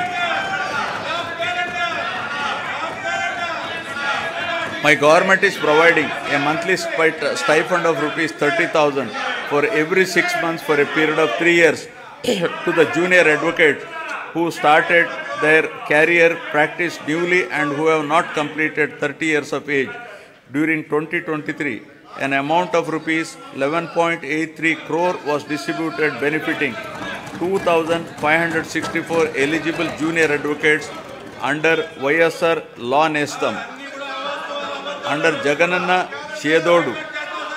My government is providing a monthly stipend of rupees 30,000 for every 6 months for a period of 3 years to the junior advocates who started their career practice newly and who have not completed 30 years of age. During 2023, an amount of rupees 11.83 crore was distributed, benefiting 2,564 eligible junior advocates under YSR Law Nestam. Under Jagananna Chedodu,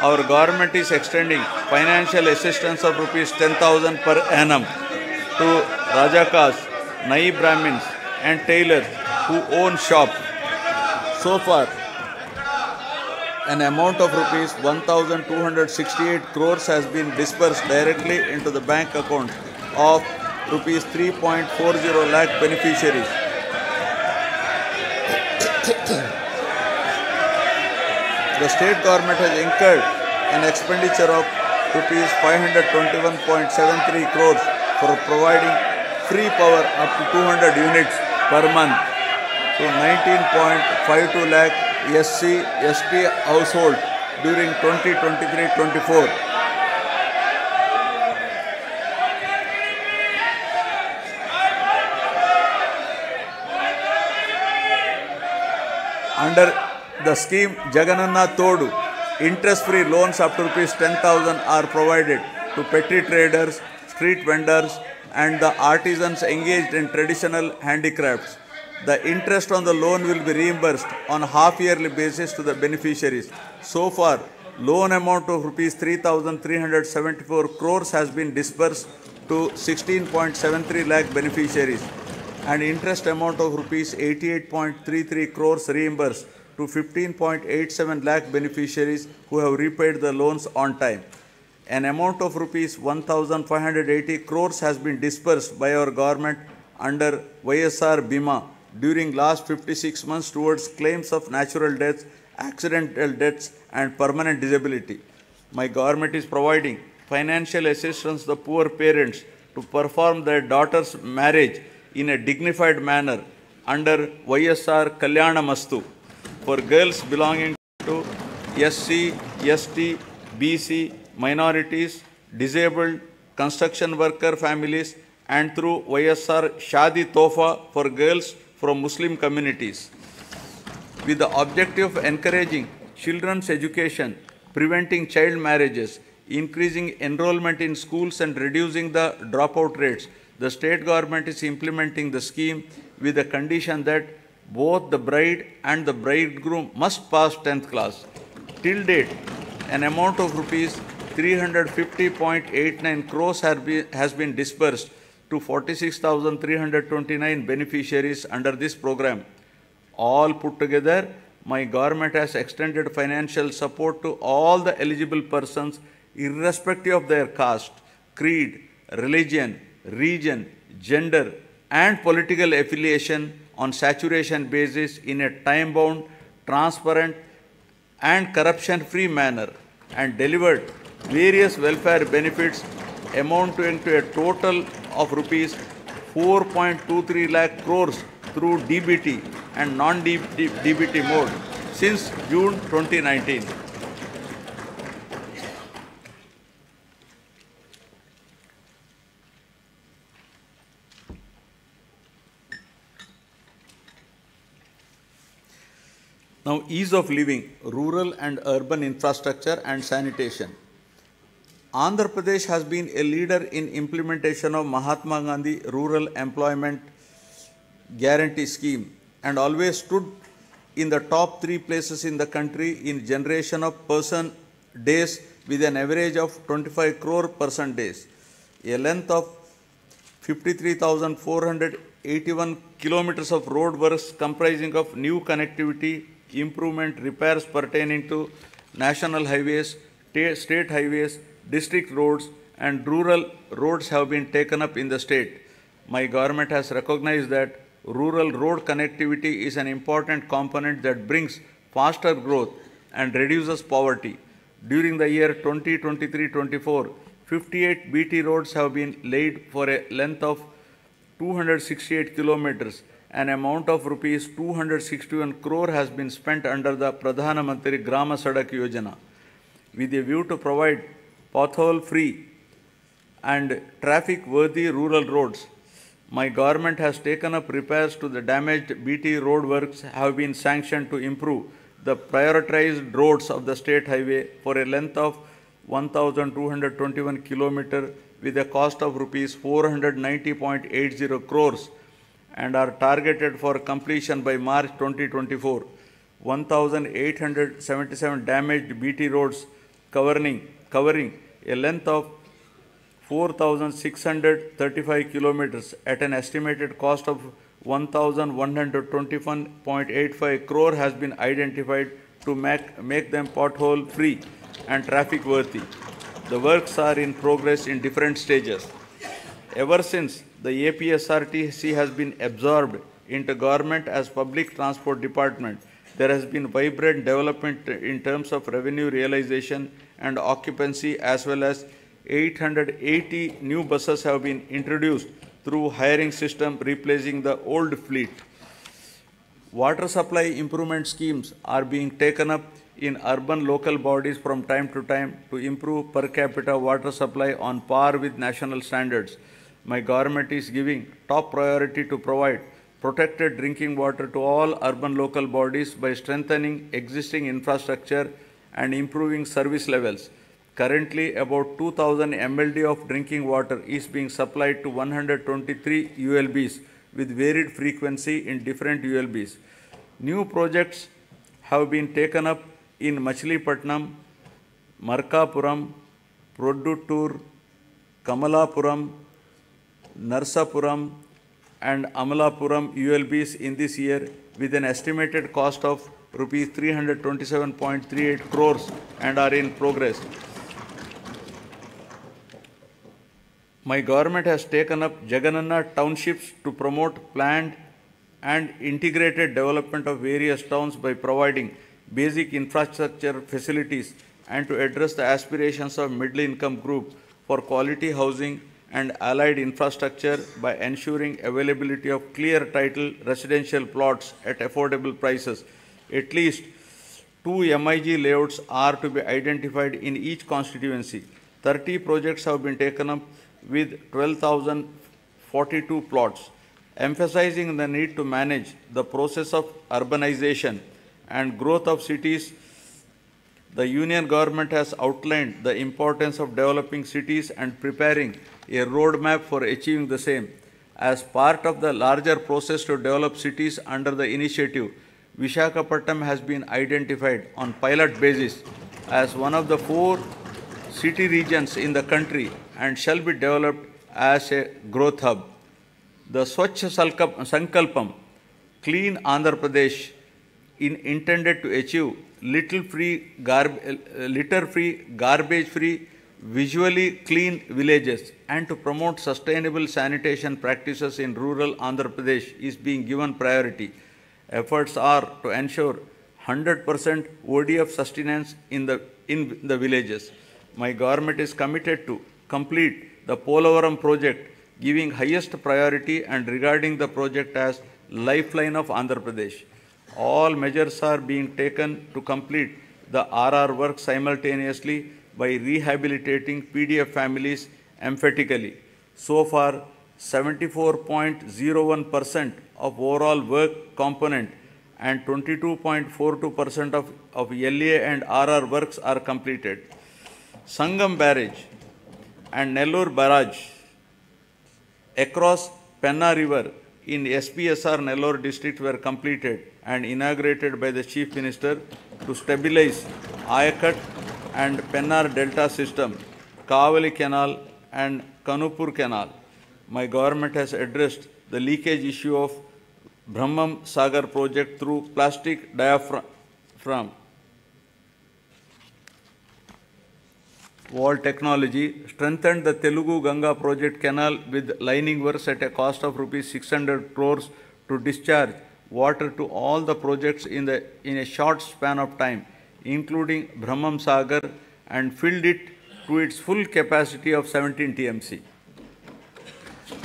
our government is extending financial assistance of rupees 10,000 per annum to Rajakas, Nai Brahmins and tailors who own shops. So far, an amount of rupees 1,268 crores has been disbursed directly into the bank account of rupees 3.40 lakh beneficiaries. The state government has incurred an expenditure of rupees 521.73 crores for providing free power up to 200 units per month to 19.52 lakh SC/ST households during 2023-24. Under the scheme Jagananna Todu, interest-free loans up to rupees 10,000 are provided to petty traders, street vendors, and the artisans engaged in traditional handicrafts. The interest on the loan will be reimbursed on a half-yearly basis to the beneficiaries. So far, loan amount of rupees 3,374 crores has been disbursed to 16.73 lakh beneficiaries, and interest amount of rupees 88.33 crores reimbursed to 15.87 lakh beneficiaries who have repaid the loans on time. An amount of rupees 1,580 crores has been disbursed by our government under YSR Bima during last 56 months towards claims of natural deaths, accidental deaths, and permanent disability. My government is providing financial assistance to the poor parents to perform their daughter's marriage in a dignified manner under YSR Kalyana Mastu for girls belonging to SC, ST, BC, minorities, disabled, construction worker families, and through YSR Shadi Tofa for girls from Muslim communities. With the objective of encouraging children's education, preventing child marriages, increasing enrollment in schools, and reducing the dropout rates, the state government is implementing the scheme with the condition that both the bride and the bridegroom must pass 10th class. Till date, an amount of rupees 350.89 crores has been disbursed to 46,329 beneficiaries under this program. All put together, my government has extended financial support to all the eligible persons irrespective of their caste, creed, religion, region, gender, and political affiliation on saturation basis in a time-bound, transparent, and corruption-free manner, and delivered various welfare benefits amounting to a total of rupees 4.23 lakh crores through DBT and non-DBT mode since June 2019. Now, ease of living, rural and urban infrastructure and sanitation. Andhra Pradesh has been a leader in implementation of Mahatma Gandhi Rural Employment Guarantee Scheme and always stood in the top 3 places in the country in generation of person days with an average of 25 crore person days. A length of 53,481 kilometers of road works comprising of new connectivity, improvement, repairs pertaining to national highways, state highways, district roads, and rural roads have been taken up in the state. My government has recognized that rural road connectivity is an important component that brings faster growth and reduces poverty. During the year 2023-24, 58 BT roads have been laid for a length of 268 kilometers. An amount of rupees 261 crore has been spent under the Pradhana Mantri Grama Sadak Yojana with a view to provide pothole-free and traffic-worthy rural roads. My government has taken up repairs to the damaged BT road works have been sanctioned to improve the prioritized roads of the state highway for a length of 1,221 kilometers with a cost of rupees 490.80 crores and are targeted for completion by March 2024. 1,877 damaged BT roads covering a length of 4,635 kilometers at an estimated cost of 1,121.85 crore has been identified to make them pothole free and traffic worthy. The works are in progress in different stages. Ever since the APSRTC has been absorbed into government as public transport department, there has been vibrant development in terms of revenue realization and occupancy, as well as 880 new buses have been introduced through hiring system replacing the old fleet. Water supply improvement schemes are being taken up in urban local bodies from time to time to improve per capita water supply on par with national standards. My government is giving top priority to provide protected drinking water to all urban local bodies by strengthening existing infrastructure and improving service levels. Currently, about 2,000 MLD of drinking water is being supplied to 123 ULBs with varied frequency in different ULBs. New projects have been taken up in Machilipatnam, Markapuram, Produttur, Kamalapuram, Narsapuram, and Amalapuram ULBs in this year with an estimated cost of rupees 327.38 crores and are in progress. My government has taken up Jagananna townships to promote planned and integrated development of various towns by providing basic infrastructure facilities and to address the aspirations of middle income group for quality housing and allied infrastructure by ensuring availability of clear title residential plots at affordable prices. At least 2 MIG layouts are to be identified in each constituency. 30 projects have been taken up with 12,042 plots, emphasizing the need to manage the process of urbanization and growth of cities. The Union government has outlined the importance of developing cities and preparing a roadmap for achieving the same. As part of the larger process to develop cities under the initiative, Visakhapatnam has been identified on pilot basis as one of the 4 city regions in the country and shall be developed as a growth hub. The Swachh Sankalpam, Clean Andhra Pradesh, intended to achieve litter-free, garbage-free, visually clean villages and to promote sustainable sanitation practices in rural Andhra Pradesh is being given priority. Efforts are to ensure 100% ODF sustenance in the villages. My government is committed to complete the Polavaram project, giving highest priority and regarding the project as lifeline of Andhra Pradesh. All measures are being taken to complete the RR work simultaneously by rehabilitating PDF families emphatically. So far, 74.01% of overall work component and 22.42% of LA and RR works are completed. Sangam Barrage and Nellore Barrage across Penna River in SPSR Nellore district were completed and inaugurated by the Chief Minister to stabilize Ayakat and Pennar Delta system, Kavali Canal and Kanupur Canal. My government has addressed the leakage issue of Brahmam Sagar project through plastic diaphragm wall technology, strengthened the Telugu Ganga project canal with lining works at a cost of rupees 600 crores to discharge water to all the projects in a short span of time, including Brahmam Sagar, and filled it to its full capacity of 17 TMC.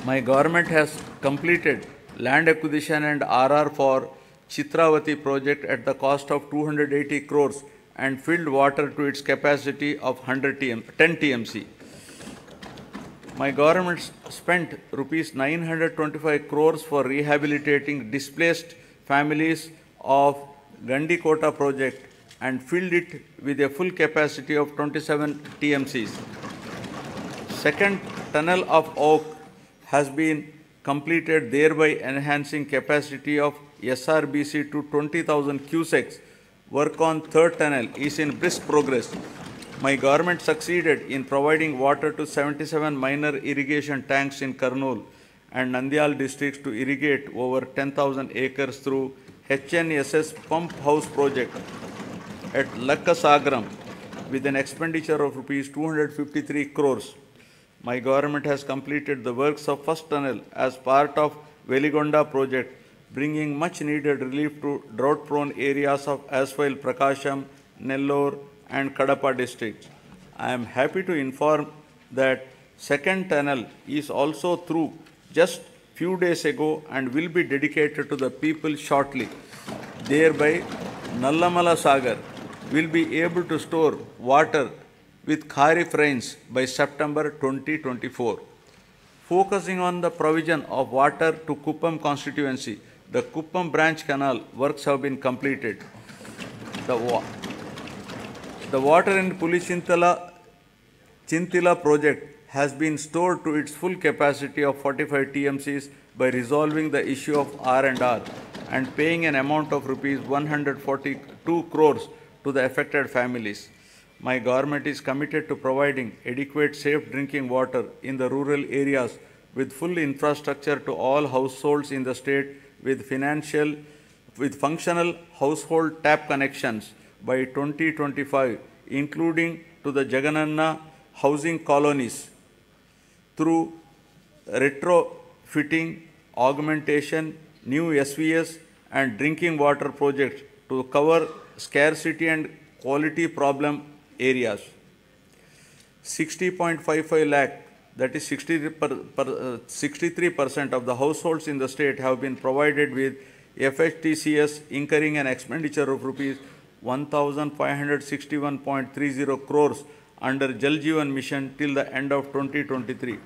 My government has completed land acquisition and RR for Chitravati project at the cost of 280 crores and filled water to its capacity of 10 TMC. My government spent rupees 925 crores for rehabilitating displaced families of Gandikota project and filled it with a full capacity of 27 TMCs. Second tunnel of Oak has been completed, thereby enhancing capacity of SRBC to 20,000 cusecs. Work on third tunnel is in brisk progress. My government succeeded in providing water to 77 minor irrigation tanks in Kurnool and Nandyal districts to irrigate over 10,000 acres through HNSS pump house project at Lakkasagaram with an expenditure of rupees 253 crores. My government has completed the works of first tunnel as part of Veligonda project, bringing much needed relief to drought-prone areas of Aswile, Prakasham, Nellore and Kadapa districts. I am happy to inform that second tunnel is also through just few days ago and will be dedicated to the people shortly. Thereby, Nallamala Sagar will be able to store water with Kharif rains by September 2024. Focusing on the provision of water to Kuppam constituency, the Kuppam branch canal works have been completed. The water in Chintila project has been stored to its full capacity of 45 TMCs by resolving the issue of R&R and paying an amount of rupees 142 crores to the affected families. My government is committed to providing adequate safe drinking water in the rural areas with full infrastructure to all households in the state with functional household tap connections by 2025, including to the Jagananna housing colonies through retrofitting, augmentation, new SVS and drinking water projects to cover scarcity and quality problem areas. 60.55 lakh, that is 63% of the households in the state have been provided with FHTCS, incurring an expenditure of rupees 1,561.30 crores under Jal Jeevan Mission till the end of 2023.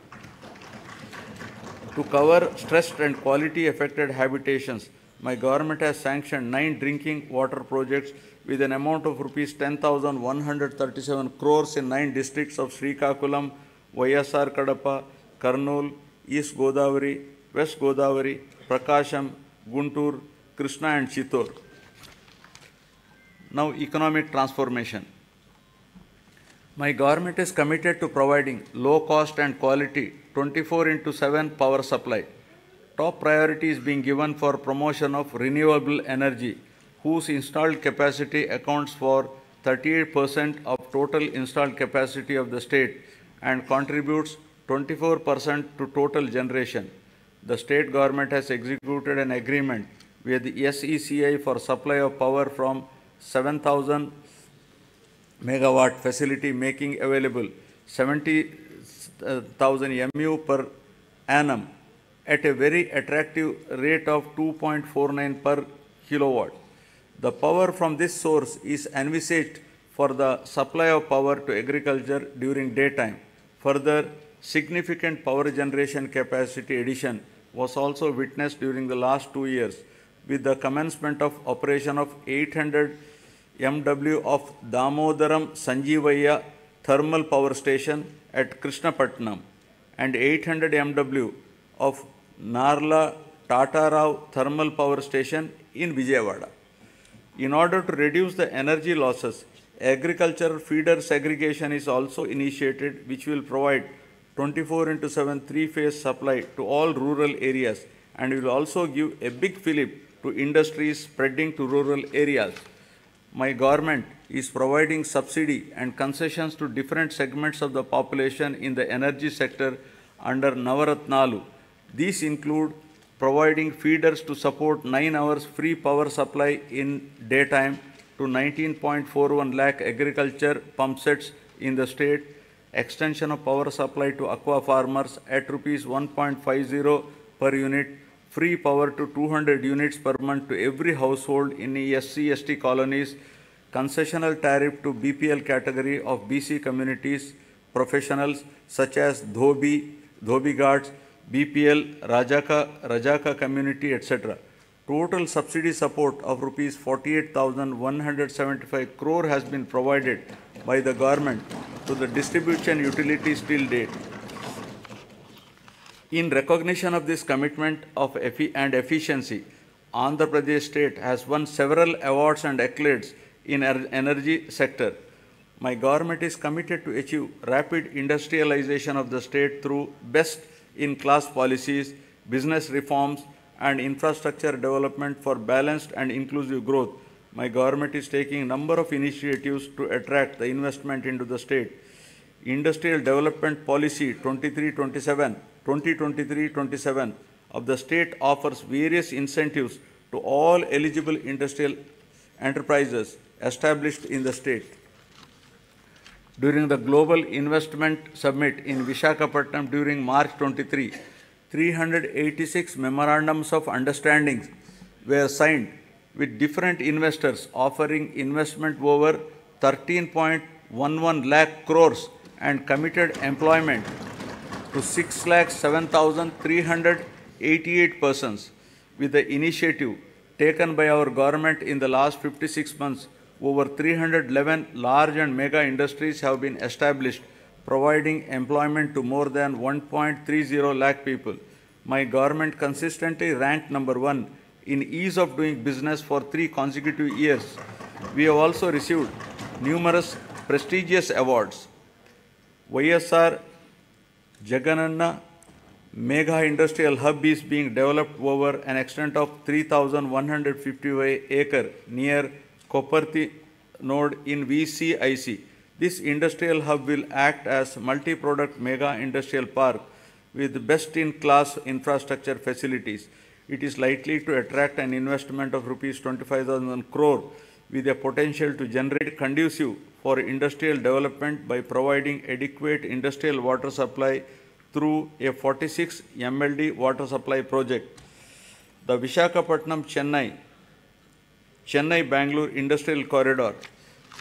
To cover stressed and quality affected habitations, my government has sanctioned 9 drinking water projects with an amount of rupees 10,137 crores in 9 districts of Srikakulam, YSR Kadapa, Kurnool, East Godavari, West Godavari, Prakasham, Guntur, Krishna and Chittor. Now, economic transformation. My government is committed to providing low cost and quality 24/7 power supply. Top priority is being given for promotion of renewable energy, whose installed capacity accounts for 38% of total installed capacity of the state and contributes 24% to total generation. The state government has executed an agreement with the SECI for supply of power from 7,000 megawatt facility, making available 70,000 MU per annum at a very attractive rate of 2.49 per kilowatt. The power from this source is envisaged for the supply of power to agriculture during daytime. Further, significant power generation capacity addition was also witnessed during the last 2 years with the commencement of operation of 800 MW of Damodaram Sanjeevaya thermal power station at Krishnapatnam and 800 MW of Narla Tatarao thermal power station in Vijayawada. In order to reduce the energy losses, agricultural feeder segregation is also initiated, which will provide 24/7 three-phase supply to all rural areas and will also give a big fillip to industries spreading to rural areas. My government is providing subsidy and concessions to different segments of the population in the energy sector under Navaratnalu. These include providing feeders to support 9 hours free power supply in daytime to 19.41 lakh agriculture pump sets in the state, extension of power supply to aqua farmers at rupees 1.50 per unit, free power to 200 units per month to every household in SC/ST colonies, concessional tariff to BPL category of BC communities, professionals such as Dhobi guards, BPL, Rajaka community, etc. Total subsidy support of rupees 48,175 crore has been provided by the government to the distribution utilities till date. In recognition of this commitment and efficiency, Andhra Pradesh state has won several awards and accolades in energy sector. My government is committed to achieve rapid industrialization of the state through best-in-class policies, business reforms, and infrastructure development for balanced and inclusive growth. My government is taking a number of initiatives to attract the investment into the state. Industrial Development Policy 2023-27 of the state offers various incentives to all eligible industrial enterprises established in the state. During the Global Investment Summit in Visakhapatnam during March 23, 386 memorandums of understanding were signed with different investors offering investment over 13.11 lakh crores and committed employment to 6,07,388 persons. With the initiative taken by our government in the last 56 months, over 311 large and mega industries have been established, providing employment to more than 1.30 lakh people. My government consistently ranked number 1 in ease of doing business for 3 consecutive years. We have also received numerous prestigious awards. YSR Jagaranna Mega Industrial Hub is being developed over an extent of 3,155 acres near Koparthi node in VCIC. This industrial hub will act as multi-product mega industrial park with best-in-class infrastructure facilities. It is likely to attract an investment of rupees 25,000 crore with a potential to generate conducive for industrial development by providing adequate industrial water supply through a 46 MLD water supply project. The Chennai-Bangalore Industrial Corridor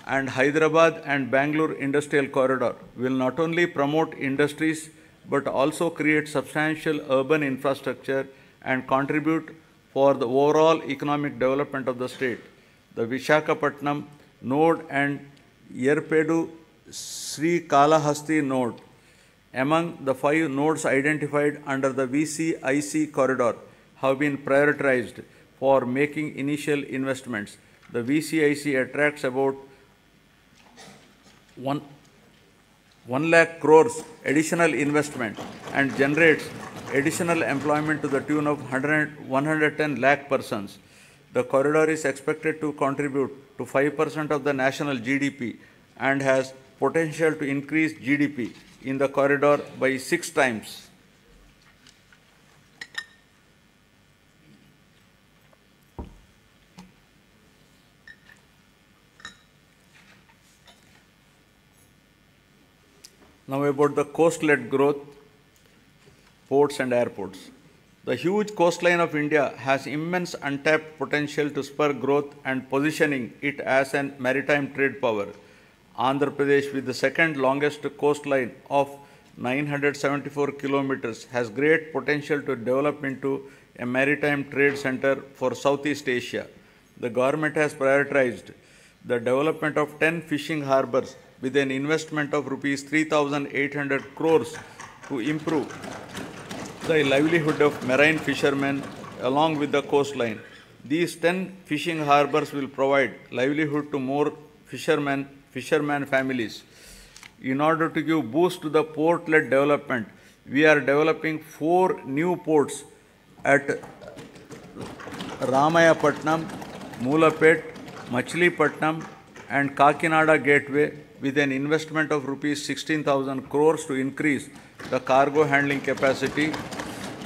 and Hyderabad and Bangalore Industrial Corridor will not only promote industries but also create substantial urban infrastructure and contribute for the overall economic development of the state. The Visakhapatnam node and Yerpedu Sri Kalahasti node, among the 5 nodes identified under the VCIC corridor, have been prioritized for making initial investments. The VCIC attracts about 1 lakh crores additional investment and generates additional employment to the tune of 110 lakh persons. The corridor is expected to contribute to 5% of the national GDP and has potential to increase GDP in the corridor by 6 times. Now about the coast-led growth, ports and airports. The huge coastline of India has immense untapped potential to spur growth and positioning it as a maritime trade power. Andhra Pradesh, with the second longest coastline of 974 kilometers, has great potential to develop into a maritime trade center for Southeast Asia. The government has prioritized the development of 10 fishing harbors with an investment of rupees 3,800 crores to improve the livelihood of marine fishermen along with the coastline. These 10 fishing harbors will provide livelihood to more fishermen families. In order to give boost to the port-led development, we are developing 4 new ports at Ramayapatnam, Moolapet, Machilipatnam and Kakinada Gateway with an investment of rupees 16,000 crores to increase the cargo handling capacity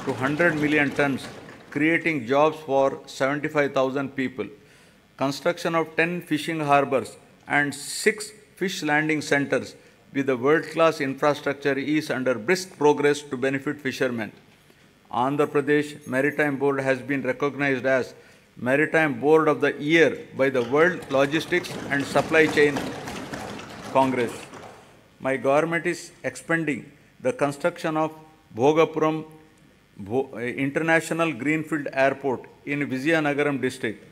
to 100 million tons, creating jobs for 75,000 people. Construction of 10 fishing harbors and 6 fish landing centers with a world-class infrastructure is under brisk progress to benefit fishermen. Andhra Pradesh Maritime Board has been recognized as Maritime Board of the Year by the World Logistics and Supply Chain Congress. My government is expanding the construction of Bhogapuram International Greenfield Airport in Vizianagaram district.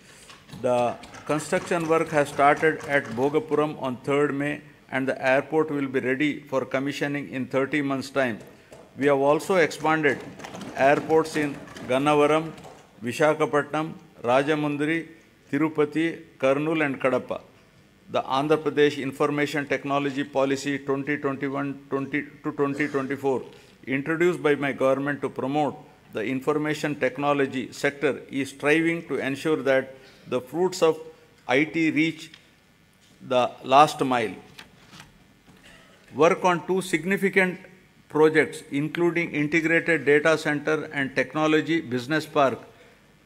The construction work has started at Bhogapuram on 3rd May and the airport will be ready for commissioning in 30 months' time. We have also expanded airports in Gannavaram, Visakhapatnam, Rajamundry, Tirupati, Kurnool and Kadapa. The Andhra Pradesh Information Technology Policy 2021 to 2024, introduced by my government to promote the information technology sector is striving to ensure that the fruits of IT reach the last mile. Work on two significant projects, including integrated data center and technology business park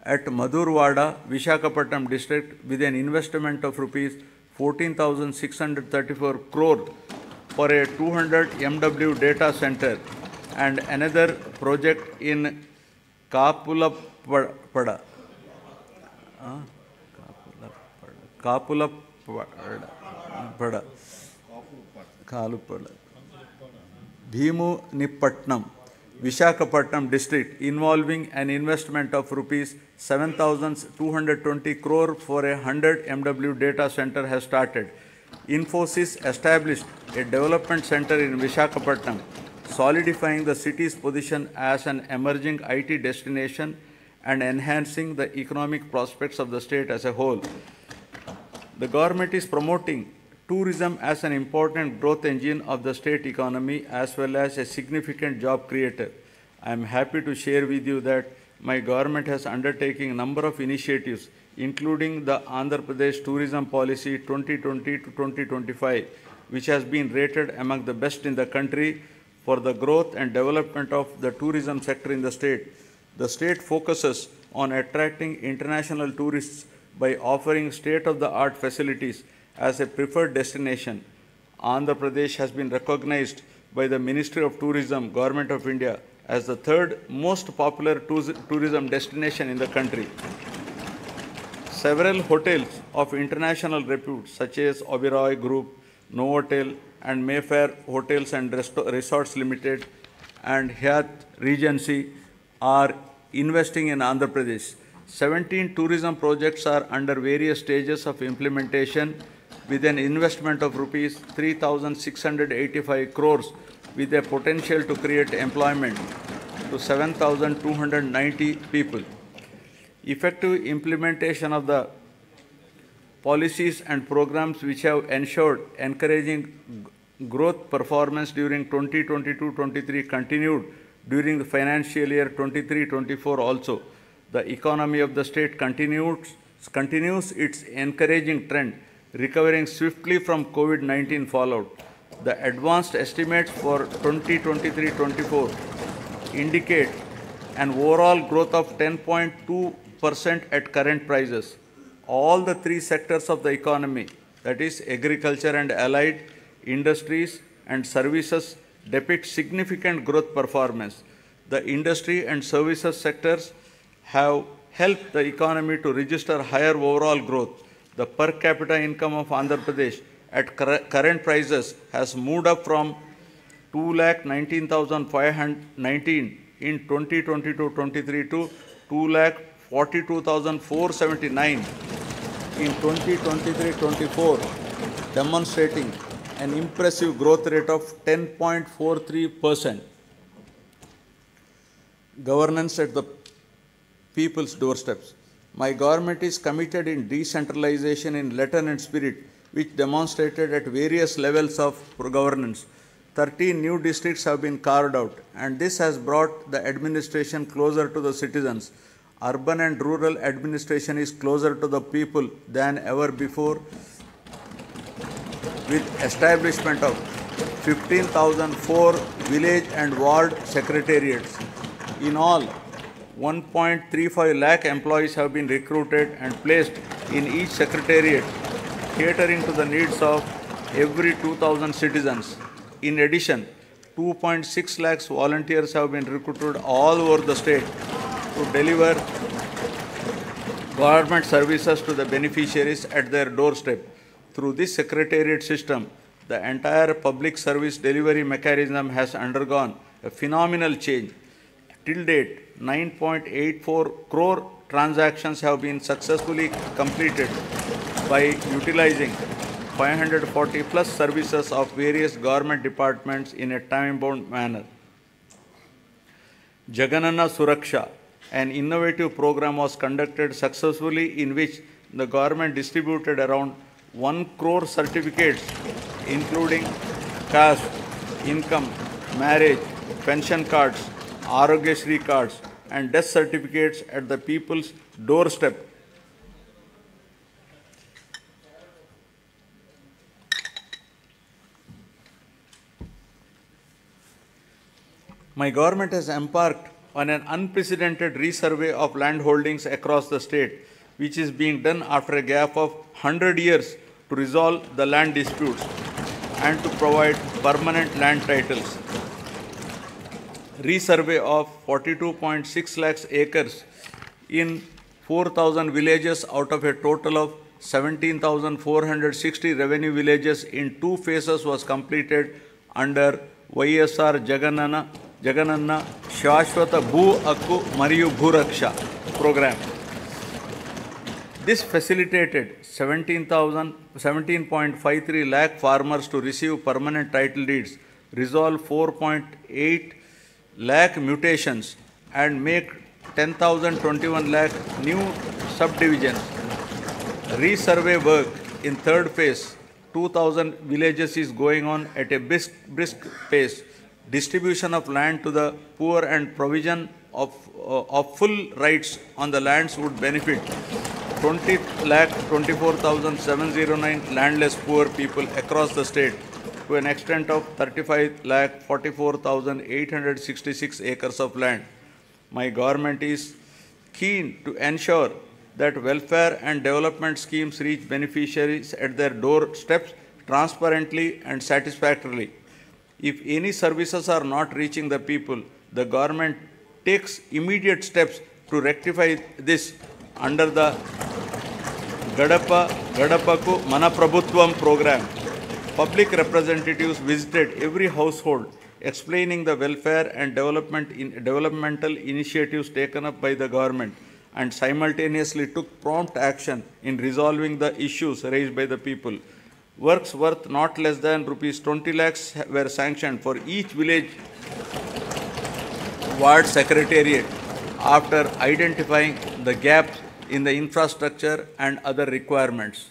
at Madhurwada, Visakhapatnam district, with an investment of rupees 14,634 crore for a 200 MW data center, and another project in Kapulapada, Bhimunipatnam, Visakhapatnam district, involving an investment of rupees 7,220 crore for a 100 MW data center has started. Infosys established a development center in Visakhapatnam, solidifying the city's position as an emerging IT destination and enhancing the economic prospects of the state as a whole. The government is promoting tourism as an important growth engine of the state economy as well as a significant job creator. I am happy to share with you that my government has undertaken a number of initiatives, including the Andhra Pradesh Tourism Policy 2020 to 2025, which has been rated among the best in the country for the growth and development of the tourism sector in the state. The state focuses on attracting international tourists by offering state-of-the-art facilities as a preferred destination. Andhra Pradesh has been recognized by the Ministry of Tourism, Government of India, as the third most popular tourism destination in the country. Several hotels of international repute, such as Oberoi Group, Novotel, and Mayfair Hotels and Resorts Limited, and Hyatt Regency, are investing in Andhra Pradesh. 17 tourism projects are under various stages of implementation, with an investment of rupees 3,685 crores, with a potential to create employment to 7,290 people. Effective implementation of the policies and programs which have ensured encouraging growth performance during 2022-23 continued during the financial year 23-24 also. The economy of the state continues its encouraging trend, recovering swiftly from COVID-19 fallout. The advanced estimates for 2023-24 indicate an overall growth of 10.2% at current prices. All the three sectors of the economy, that is agriculture and allied, industries and services, depict significant growth performance. The industry and services sectors have helped the economy to register higher overall growth. The per capita income of Andhra Pradesh at current prices has moved up from 2,19,519 in 2022-23 to 2,42,479 in 2023-24, demonstrating an impressive growth rate of 10.43%. Governance at the people's doorsteps. My government is committed in decentralization in letter and spirit, which demonstrated at various levels of governance. 13 new districts have been carved out, and this has brought the administration closer to the citizens. Urban and rural administration is closer to the people than ever before, with establishment of 15,004 village and ward secretariats. In all, 1.35 lakh employees have been recruited and placed in each secretariat, catering to the needs of every 2,000 citizens. In addition, 2.6 lakhs volunteers have been recruited all over the state to deliver government services to the beneficiaries at their doorstep. Through this secretariat system, the entire public service delivery mechanism has undergone a phenomenal change. Till date, 9.84 crore transactions have been successfully completed by utilizing 540 plus services of various government departments in a time-bound manner. Jaganana Suraksha, an innovative program, was conducted successfully, in which the government distributed around 1 crore certificates, including caste, income, marriage, pension cards, Arogya Shri cards, and death certificates at the people's doorstep. My government has embarked on an unprecedented resurvey of land holdings across the state, which is being done after a gap of 100 years to resolve the land disputes and to provide permanent land titles. Resurvey of 42.6 lakhs acres in 4,000 villages out of a total of 17,460 revenue villages in 2 phases was completed under YSR Jagananna Shashwata Bhu Akku Mariyu Bhuraksha program. This facilitated 17.53 lakh farmers to receive permanent title deeds, resolve 4.8 lakh mutations, and make 10,021 lakh new subdivisions. Resurvey work in third phase, 2,000 villages is going on at a brisk pace. Distribution of land to the poor and provision of full rights on the lands would benefit 20,24,709 landless poor people across the state to an extent of 35,44,866 acres of land. My government is keen to ensure that welfare and development schemes reach beneficiaries at their doorsteps transparently and satisfactorily. If any services are not reaching the people, the government takes immediate steps to rectify this under the Gadapaku Mana Prabhutvam program. Public representatives visited every household, explaining the welfare and developmental initiatives taken up by the government, and simultaneously took prompt action in resolving the issues raised by the people. Works worth not less than rupees 20 lakhs were sanctioned for each village ward secretariat after identifying the gaps in the infrastructure and other requirements.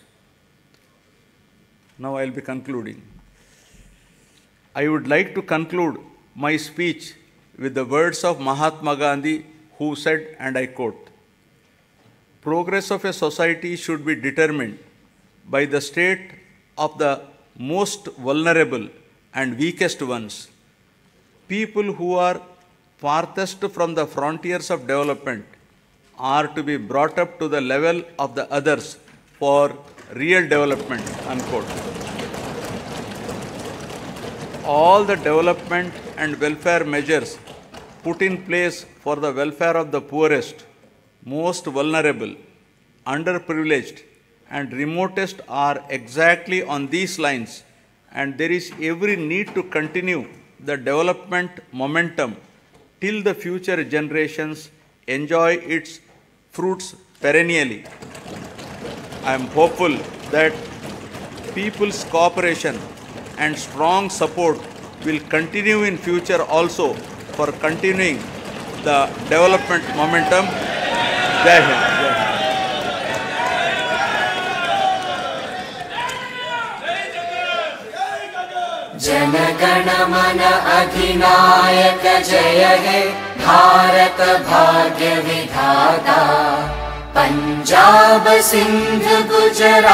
Now I will be concluding. I would like to conclude my speech with the words of Mahatma Gandhi, who said, and I quote, "Progress of a society should be determined by the state of the most vulnerable and weakest ones. People who are farthest from the frontiers of development are to be brought up to the level of the others for real development," unquote. All the development and welfare measures put in place for the welfare of the poorest, most vulnerable, underprivileged, and remotest are exactly on these lines, and there is every need to continue the development momentum till the future generations enjoy its fruits perennially. I am hopeful that people's cooperation and strong support will continue in future also for continuing the development momentum. Jai Hind. Jana Gana मन अधिनायक जय हे भारत भाग्य विधाता पंजाब सिंध गुजरात